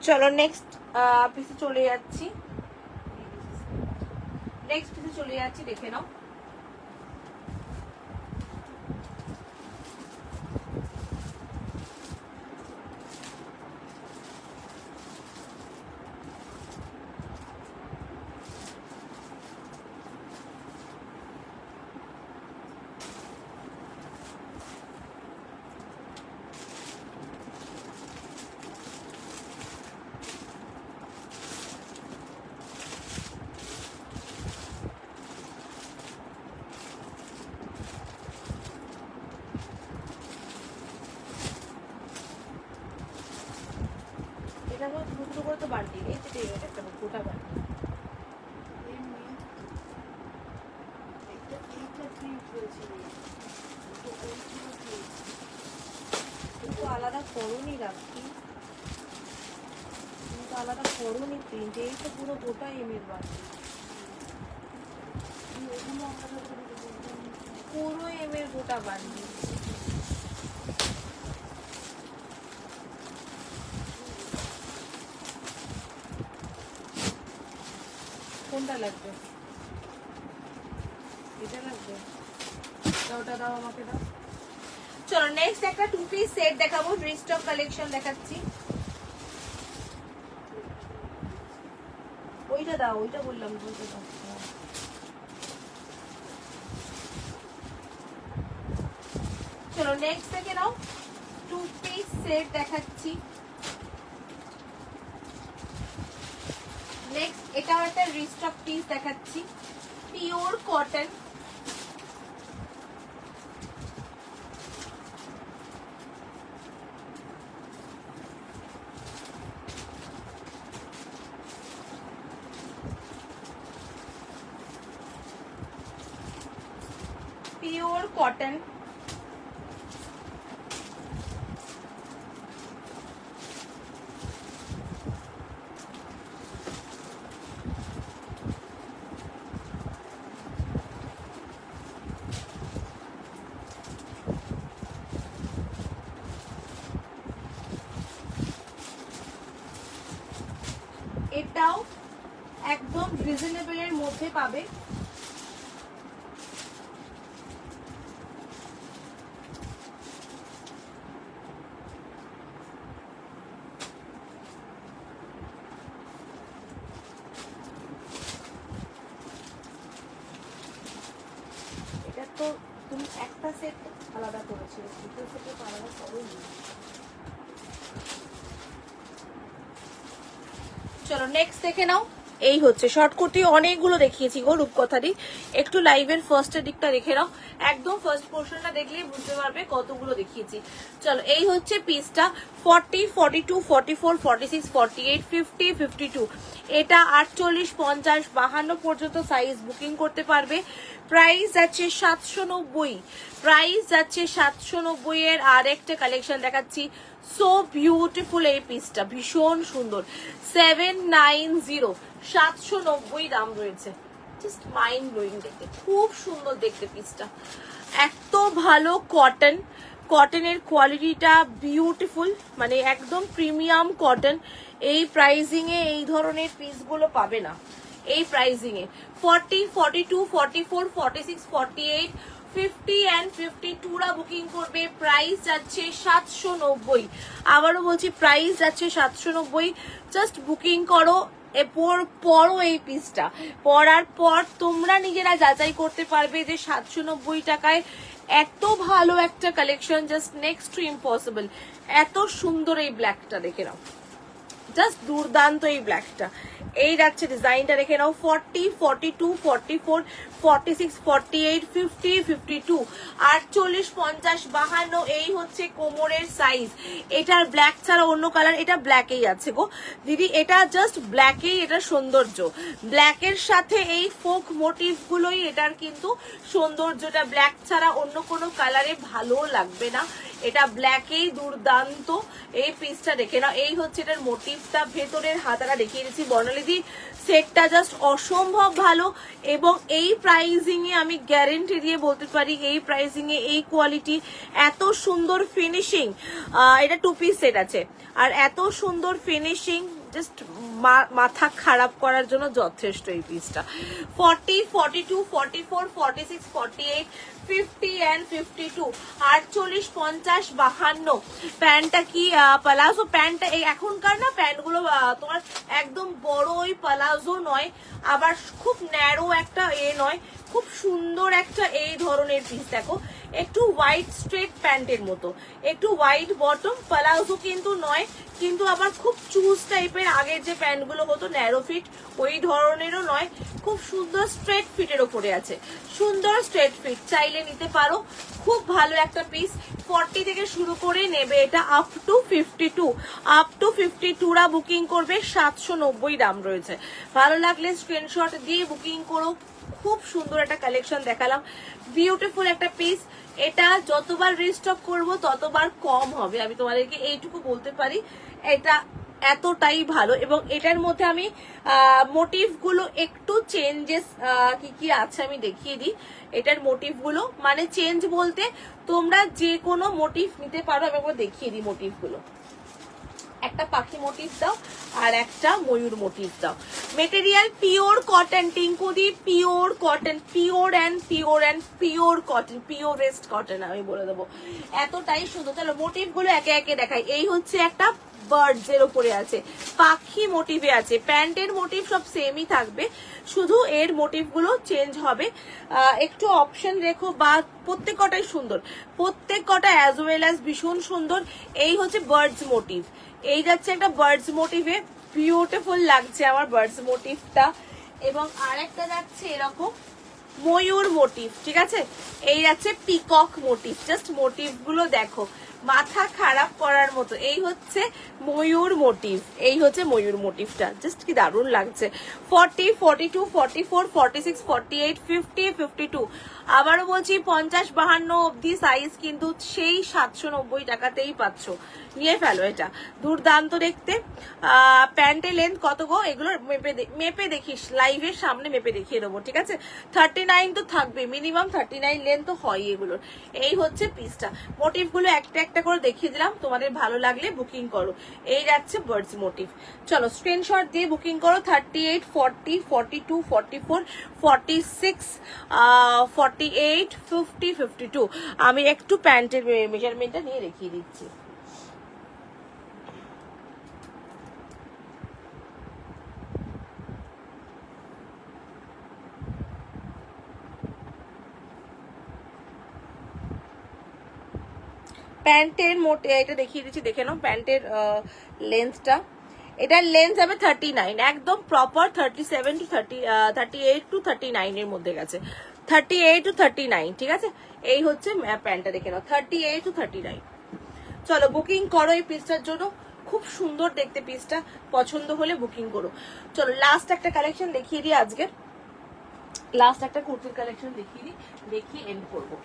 চলো নেক্সট পিসে চলে যাচ্ছি, দেখে নাও। এটা আমার দুটো করে তো বান্ডিল, এই যে একটা গোটা বান্ডিল। কিন্তু আলাদা করুনি রাখি, কিন্তু আলাদা করুনি প্রিন্ট, এই তো পুরো গোটা এমের বান্ডিল, পুরো এমের গোটা বান্ডিল। কোনটা লাগবে? এটা লাগবে, ওটা দাও আমাকে, দাও। চলো নেক্সট একটা টু পিস সেট দেখাবো, রিস্টক কালেকশন দেখাচ্ছি। ওইটা দাও, ওইটা বললাম, ওইটা দাও। নেক্সট দেখে নাও, 2 পিস সেট দেখাচ্ছি। নেক্সট এটাও একটা রিস্টক পিস দেখাচ্ছি, পিওর কটন। পিওর কটন, এটাও একদম রিজনেবল এর মধ্যে পাবে। এটা তো তুমি একটা সেট আলাদা করেছিলে, দুটো সেট আলাদা করোনি। চলো নেক্সট দেখে নাও, এই হচ্ছে শর্ট কুর্তি। অনেকগুলো দেখিয়েছি গো রূপকথারই, একটু লাইভের ফার্স্টের দিকটা দেখে নাও, একদম ফার্স্ট পোর্শনটা দেখলেই বুঝতে পারবে কতগুলো দেখিয়েছি। চলো এই হচ্ছে পিসটা, 40, 42, 44, 46, 48, 50, 52। এটা 48, 50, 52 পর্যন্ত সাইজ বুকিং করতে পারবে। প্রাইস যাচ্ছে 790, প্রাইস যাচ্ছে 790 এর। আর একটা কালেকশন দেখাচ্ছি, সো বিউটিফুল এই পিসটা, ভীষণ সুন্দর। 790, 790 দাম রয়েছে। জাস্ট মাইন্ড ব্লোয়িং দেখতে, খুব সুন্দর দেখতে পিসটা, এত ভালো কটন, কটনের কোয়ালিটিটা বিউটিফুল, মানে একদম প্রিমিয়াম কটন। এই প্রাইজিং এ এই ধরনের পিসগুলো পাবে না এই প্রাইজিং এ। 40, 42, 44, 46, 48, 50 and 52 রা বুকিং করবে। প্রাইস যাচ্ছে 790, আবারও বলছি প্রাইস যাচ্ছে 790। জাস্ট বুকিং করো, এরপর পরো এই পিসটা, পরার পর তোমরা নিজেরা যাচাই করতে পারবে যে 790 টাকায় এত ভালো একটা collection, just next to impossible. এত সুন্দর এই ব্ল্যাকটা দেখে নাও, জাস্ট দুর্দান্ত এই ব্ল্যাকটা। এই যাচ্ছে ডিজাইনটা দেখে নাও, 40, 42, 44, 46, 48, 50, 52, 48, 50, 52। এই হচ্ছে কোমরের সাইজ। এটার ব্ল্যাক ছাড়া অন্য কালার, এটা ব্ল্যাকেই আছে গো দিদি, এটা জাস্ট ব্ল্যাকেই এটা সৌন্দর্য। ব্ল্যাকের সাথে এই ফোক মোটিভ গুলোই এটার কিন্তু সৌন্দর্যটা, ব্ল্যাক ছাড়া অন্য কোনো কালারে ভালো লাগবে না, এটা ব্ল্যাকেই দুর্দান্ত। এই পিসটা দেখে নাও, এই হচ্ছে এটার মোটিভটা, ভেতরের হাতাটা দেখিয়ে দিচ্ছি বর্ণালীদি। সেটটা জাস্ট অসম্ভব ভালো, এবং এই প্রাইজিং এ আমি গ্যারেন্টি দিয়ে বলতে পারি, এই প্রাইজিং এ এই কোয়ালিটি, এত সুন্দর ফিনিশিং। এটা 2 পিস সেট আছে, আর এত সুন্দর ফিনিশিং, জাস্ট মাথা খারাপ করার জন্য যথেষ্ট এই পিসটা। 40, 42, 44, 46, 48, 50 and 52, 48, 50, 52। প্যান্টটা কি পালাজো প্যান্টটা, এখনকার না প্যান্টগুলো তোমার একদম বড় ওই পালাজো নয়, আবার খুব ন্যারো একটা নয়, খুব সুন্দর একটা এই ধরনের পিস। দেখো একটু হোয়াইট স্ট্রেট প্যান্টের মতো, একটু হোয়াইট বটম, পালাজো কিন্তু নয়, কিন্তু আবার খুব চুজ টাইপের আগের যে প্যান্টগুলো হতো ন্যারো ফিট, ওই ধরনেরও নয়, খুব সুন্দর স্ট্রেট ফিটের ওপরে আছে, সুন্দর স্ট্রেট ফিট, চাইলে নিতে পারো, খুব ভালো একটা পিস। 40 থেকে শুরু করে নেবে এটা আপ টু 52, আপ টু 52 রা বুকিং করবে। 790 দাম রয়েছে। ভালো লাগলে স্ক্রিনশট দিয়ে বুকিং করো। খুব সুন্দর একটা কালেকশন দেখালাম, বিউটিফুল একটা পিস। এটা যতবার রিস্টক করব ততবার কম হবে, আমি তোমাদেরকে এইটুকু বলতে পারি। এটা এতটাই ভালো, এবং এটার মধ্যে আমি মোটিভ গুলো একটু চেঞ্জেস কি কি আছে আমি দেখিয়ে দিই। এটার মোটিভ গুলো মানে চেঞ্জ বলতে তোমরা যে কোনো মোটিভ নিতে পারো, আমি একবার দেখিয়ে দিই মোটিভ গুলো। একটা পাখি মোটিভ দাও আর একটা ময়ূর মোটিভ দাও। মেটেরিয়াল পিওর কটন, টিঙ্কুদি pure cotton, pure and pure and pure cotton, purest cotton আমি বলে দেবো, এতটাই সুন্দর। চলো মোটিভ গুলো একে একে দেখাই। এই হচ্ছে একটা বার্ডস এর উপরে আছে, পাখি মোটিভে আছে। প্যান্টের মোটিভ সব সেমই থাকবে, শুধু এর মোটিভ গুলো চেঞ্জ হবে। একটু অপশন রেখো, বা প্রত্যেক কটাই সুন্দর, প্রত্যেক কটা অ্যাজ ওয়েল অ্যাজ ভীষণ সুন্দর। এই হচ্ছে বার্ডস মোটিভ, এই যাচ্ছে একটা বার্ডস মোটিভে, বিউটিফুল লাগছে আমার বার্ডস মোটিভটা। এবং আরেকটা যাচ্ছে এরকম ময়ূর মোটিভ, ঠিক আছে? এই যাচ্ছে পিকক মোটিভ। জাস্ট মোটিভ গুলো দেখো, মাথা খারাপ করার মতো। এই হচ্ছে ময়ূর মোটিভ, এই হচ্ছে ময়ূর মোটিভটা, জাস্ট কি দারুণ লাগছে। 40, 42, 44, 46, 48, 50, 52, আবারও বলছি 50, 52 অব্দি সাইজ কিন্তু সেই 790 টাকাতেই পাচ্ছ। নিয়ে ফেলো, এটা দুর্দান্ত দেখতে। প্যান্টের লেন্থ কত গো? এগুলো মেপে দেখিস, লাইভের সামনে মেপে দেখিয়ে দেবো, ঠিক আছে? 39 তো থাকবে, মিনিমাম 39 লেন্থ তো হয় এগুলোর। এই হচ্ছে পিসটা। মোটিভ গুলো একটা একটা করে দেখিয়ে দিলাম, তোমাদের ভালো লাগলে বুকিং করো। এই যাচ্ছে বার্ডস মোটিভ। চলো স্ক্রিনশট দিয়ে বুকিং করো। 38, 40, 42, 44, 46, 48, 50, 52। আমি একটু প্যান্টের মেজারমেন্টটা নিয়ে দেখিয়ে দিচ্ছি। প্যান্টের মোটে এটা দেখিয়ে দিচ্ছি, দেখে নাও প্যান্টের লেন্থটা। এটার লেন্থ যাবে 39, একদম প্রপার 37 টু 38 টু 39 এর মধ্যে গেছে, 38 টু 39, ঠিক আছে? এই হচ্ছে প্যান্টটা, দেখে নাও 38 টু 39। চলো বুকিং করো এই পিসটার জন্য, খুব সুন্দর দেখতে পিসটা, পছন্দ হলে বুকিং করো। চলো লাস্ট একটা কালেকশন দেখিয়ে দিই আজকে, লাস্ট একটা কুর্তির কালেকশন দেখিয়ে দিই, দেখিয়ে এন্ড করবো।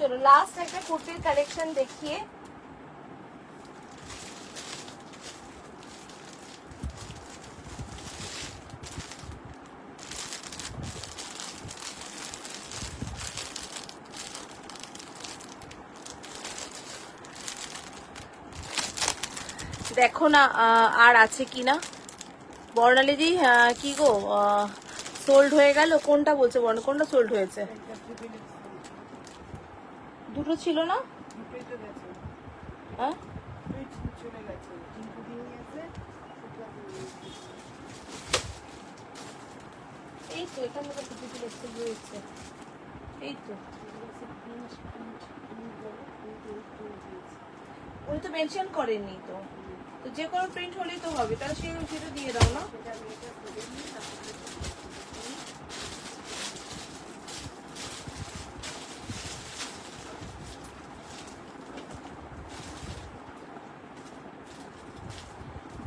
চলো লাস্ট একটা কুর্তির কালেকশন দেখিয়ে দেখো না আর আছে কিনা। বর্ণালীদি কি গো, সোল্ড হয়ে গেল? কোনটা বলছে বর্ণ, কোনটা সোল্ড হয়েছে? দুটো ছিল না? হ্যাঁ এই তো এখান থেকে দুটো রয়েছে, এই তো উনি তো মেনশন করেননি তো, তো যে কোনো প্রিন্ট হলেই তো হবে, তাহলে সেটা দিয়ে দাও না।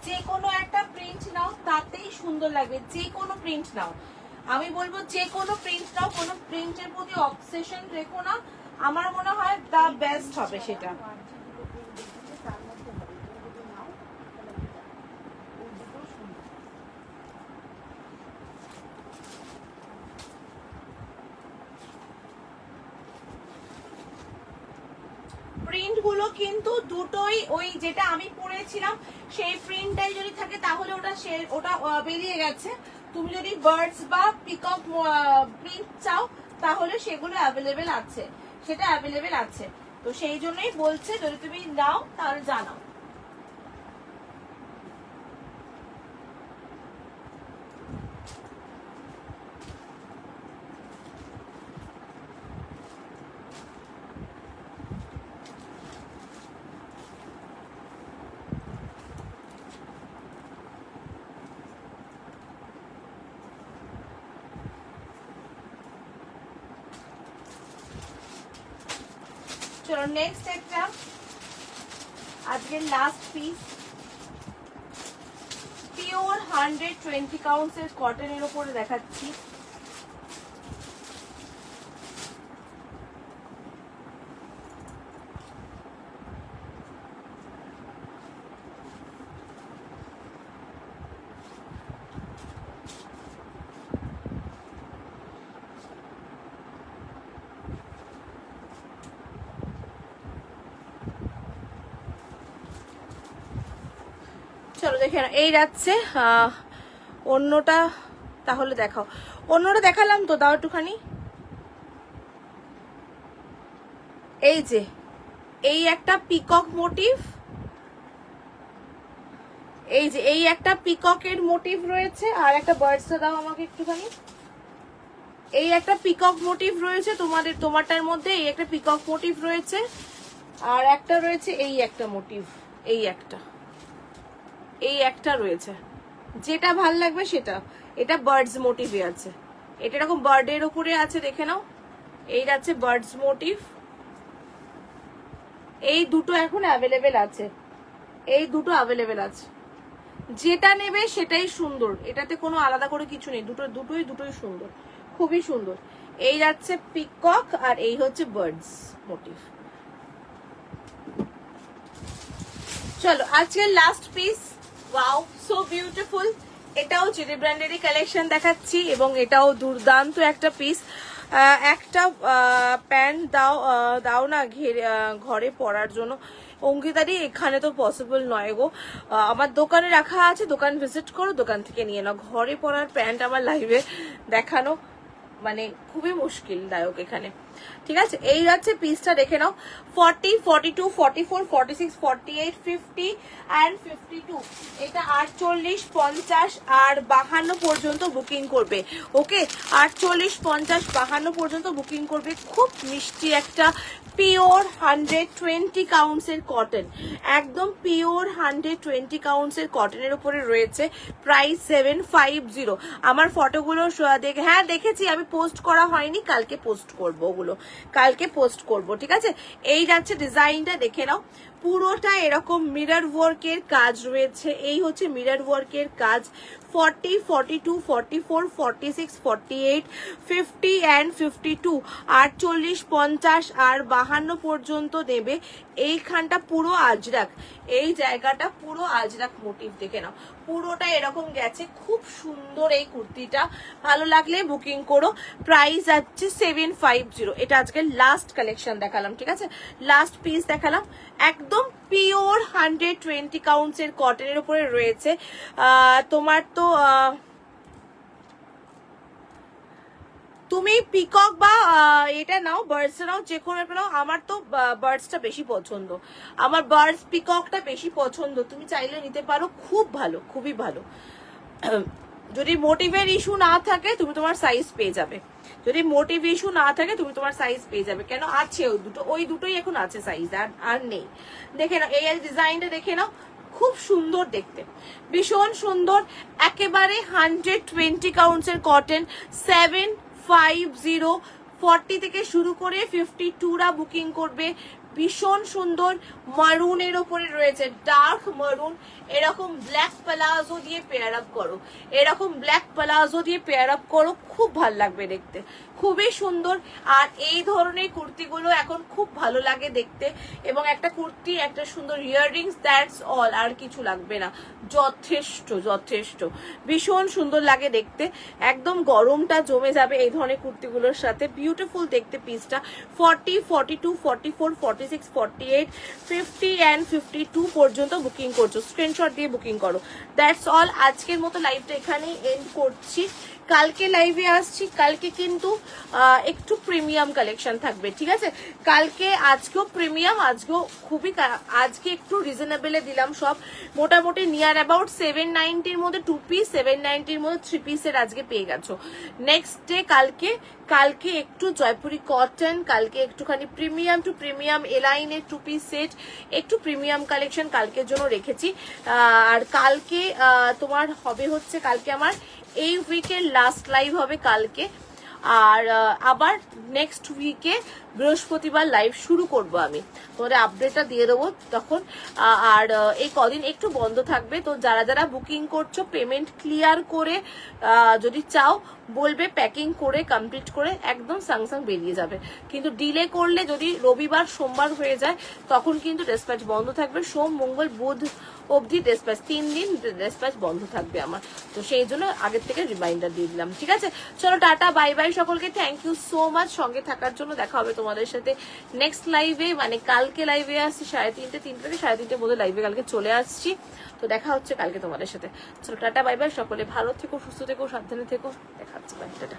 যে কোনো একটা প্রিন্ট নাও, তাতেই সুন্দর লাগবে। যে কোনো প্রিন্ট নাও, আমি বলবো যে কোনো প্রিন্ট নাও, কোনো প্রিন্টের প্রতি অবসেশন রেখো না, আমার মনে হয় দা বেস্ট হবে সেটা। প্রিন্ট গুলো কিন্তু দুটোই ওই যেটা আমি পরেছিলাম সেই প্রিন্টটাই যদি থাকে তাহলে ওটা বেরিয়ে গেছে। তুমি যদি বার্ডস বা পিকক প্রিন্ট চাও তাহলে সেগুলো অ্যাভেলেবেল আছে, সেটা অ্যাভেলেবেল আছে। তো সেই জন্যই বলছে যদি তুমি নাও তাহলে জানাও। চলো নেক্সট একটা আজকের লাস্ট পিস, পিওর 120 কাউন্টস এর কটনের উপরে দেখাচ্ছি। চলো দেখে নাও। এই যাচ্ছে অন্যটা, তাহলে দেখাও। অন্যটা দেখালাম তো, দাও একটুখানি। এই যে এই একটা পিকক মোটিভ, এই যে এই একটা পিককের মোটিভ রয়েছে, আর একটা বার্ডসটা দাও আমাকে একটুখানি। এই একটা পিকক মোটিভ রয়েছে তোমারটার মধ্যে, এই একটা পিকক মোটিভ রয়েছে, আর একটা রয়েছে এই একটা মোটিভ, এই একটা রয়েছে। যেটা ভাল লাগবে সেটা। এটা বার্ডস মোটিভে আছে, এটা এরকম বার্ডের উপরে আছে, দেখে নাও। এই যাচ্ছে বার্ডস মোটিভ। এই দুটো এখন অ্যাভেলেবেল আছে, এই দুটো অ্যাভেলেবেল আছে। যেটা নেবে সেটাই সুন্দর, এটাতে কোনো আলাদা করে কিছু নেই, দুটোই সুন্দর, খুবই সুন্দর। এই যাচ্ছে পিকক, আর এই হচ্ছে বার্ডস মোটিভ। চলো আজকের last piece. Wow, so beautiful. এটাও জিডি ব্র্যান্ডেরই কালেকশন দেখাচ্ছি, এবং এটাও দুর্দান্ত একটা পিস। একটা প্যান্ট দাও না ঘরে পরার জন্য। অঙ্কিতারি এখানে তো পসিবল নয় গো, আমার দোকানে রাখা আছে, দোকান ভিজিট করো, দোকান থেকে নিয়ে নাও। ঘরে পরার প্যান্ট আমার লাইভে দেখানো মানে খুবই মুশকিল দায়ক এখানে, ঠিক আছে। এই যাচ্ছে পিসটা, দেখে নাও। 40, 42, 44, 46, 48, 50 and 52। এটা 48, 50 আর 52 পর্যন্ত বুকিং করবে। ওকে, 48, 50, 52 পর্যন্ত বুকিং করবে। খুব মিষ্টি একটা পিওর 120 কাউন্টসের কটন, একদম পিওর 120 কাউন্টসের কটনের উপরে রয়েছে। প্রাইস 750। আমার ফটোগুলো দেখে, হ্যাঁ দেখেছি, আমি পোস্ট করা হয়নি, কালকে পোস্ট করবো ওগুলো, কালকে পোস্ট করব, ঠিক আছে। এই যাচ্ছে ডিজাইনটা, দেখে নাও। পুরোটা এরকম মিরর ওয়ার্কের কাজ রয়েছে, এই হচ্ছে মিরর ওয়ার্কের কাজ। 40, 42, 44, 46, 48, 50 and 52, 48, 50 আর 52 পর্যন্ত দেবে। এইখানটা পুরো আজরাক, এই জায়গাটা পুরো আজরাক মোটিভ, দেখে নাও। পুরোটা এরকম গেছে, খুব সুন্দর এই কুর্তিটা। ভালো লাগলে বুকিং করো। প্রাইস আছে 750। এটা আজকে লাস্ট কালেকশন দেখালাম, ঠিক আছে, লাস্ট পিস দেখালাম। একদম পিওর 120 কাউন্টসের কটনের উপরে রয়েছে। তোমার তো তুমি পিকক বা এটা নাও, বার্ডস নাও, যে কোনো একটা নাও। আমার তো বার্ডসটা বেশি পছন্দ, আমার বার্ডস পিককটা বেশি পছন্দ। তুমি চাইলে নিতে পারো, খুব ভালো, খুবই ভালো। যদি মোটিভের ইস্যু না থাকে তুমি তোমার সাইজ পেয়ে যাবে, যদি মোটিভ ইস্যু না থাকে তুমি তোমার সাইজ পেয়ে যাবে। কেন আছে ওই দুটোই এখন আছে সাইজ, আর নেই। দেখে নাও এই ডিজাইনটা, দেখে নাও, খুব সুন্দর দেখতে, ভীষণ সুন্দর। একেবারে 120 কাউন্টসের কটন। 750। 40 থেকে শুরু করে 52রা বুকিং করবে। ভীষণ সুন্দর মারুনের ওপরে রয়েছে, ডার্ক মারুন। এরকম ব্ল্যাক প্লাজো দিয়ে পেয়ার আপ করো, এরকম ব্ল্যাক প্লাজো দিয়ে পেয়ার আপ করো, খুব ভালো লাগবে দেখতে, খুবই সুন্দর। আর এই ধরনের কুর্তিগুলো এখন খুব ভালো লাগে দেখতে। এবং একটা কুর্তি, একটা সুন্দর ইয়াররিংস, দ্যাটস অল, আর কিছু লাগবে না, যথেষ্ট যথেষ্ট। ভীষণ সুন্দর লাগে দেখতে, একদম গরমটা জমে যাবে এই ধরনের কুর্তিগুলোর সাথে। বিউটিফুল দেখতে পিসটা। 40, 42, 44, 46, 48, 50 and 52 পর্যন্ত বুকিং করছো, স্ক্রিনশট দিয়ে বুকিং করো। That's all. আজকের মতো লাইভটা এখানেই এন্ড করছি। কালকে লাইভে আসছি, কালকে কিন্তু একটু প্রিমিয়াম কালেকশন থাকবে, ঠিক আছে। কালকে, আজকেও প্রিমিয়াম, আজকে একটু রিজনেবলে দিলাম সব। মোটামুটি নিয়ার অ্যাবাউট 790-র মধ্যে 2 পিস, 790-র মধ্যে 3 পিসের আজকে পেয়ে গেছো। নেক্সট ডে কালকে একটু জয়পুরি কটন, কালকে একটুখানি প্রিমিয়াম টু প্রিমিয়াম এলাইনের 2 পিস সেট, একটু প্রিমিয়াম কালেকশন কালকের জন্য রেখেছি। আর কালকে তোমার হবে হচ্ছে, কালকে আমার এই উইকের লাস্ট লাইভ হবে কালকে। আর আবার নেক্সট উইকে বৃহস্পতিবার লাইভ শুরু করব আমি, তোমাদের আপডেটটা দিয়ে দেবো তখন। আর এই কদিন একটু বন্ধ থাকবে, তো যারা যারা বুকিং করছো পেমেন্ট ক্লিয়ার করে যদি চাও বলবে, প্যাকিং করে কমপ্লিট করে একদম সাং বেরিয়ে যাবে। কিন্তু ডিলে করলে, যদি রবিবার সোমবার হয়ে যায়, তখন কিন্তু ডেসপ্যাচ বন্ধ থাকবে। সোম মঙ্গল বুধ অবধি ডেসপ্যাচ, 3 দিন ডেসপ্যাচ বন্ধ থাকবে আমার, তো সেই জন্য আগের থেকে রিমাইন্ডার দিয়ে দিলাম, ঠিক আছে। চলো টাটা, বাই বাই সকলকে, থ্যাংক ইউ সো মাচ সঙ্গে থাকার জন্য। দেখা হবে তোমাদের সাথে নেক্সট লাইভে, মানে কালকে লাইভে আসছি 3:30 থেকে 3:30 মধ্যে লাইভে কালকে চলে আসছি। তো দেখা হচ্ছে কালকে তোমাদের সাথে। চলো টাটা বাই বাই, সকলে ভালো থেকো, সুস্থ থেকো, সাবধানে থেকো, দেখা হচ্ছে, বাই টাটা।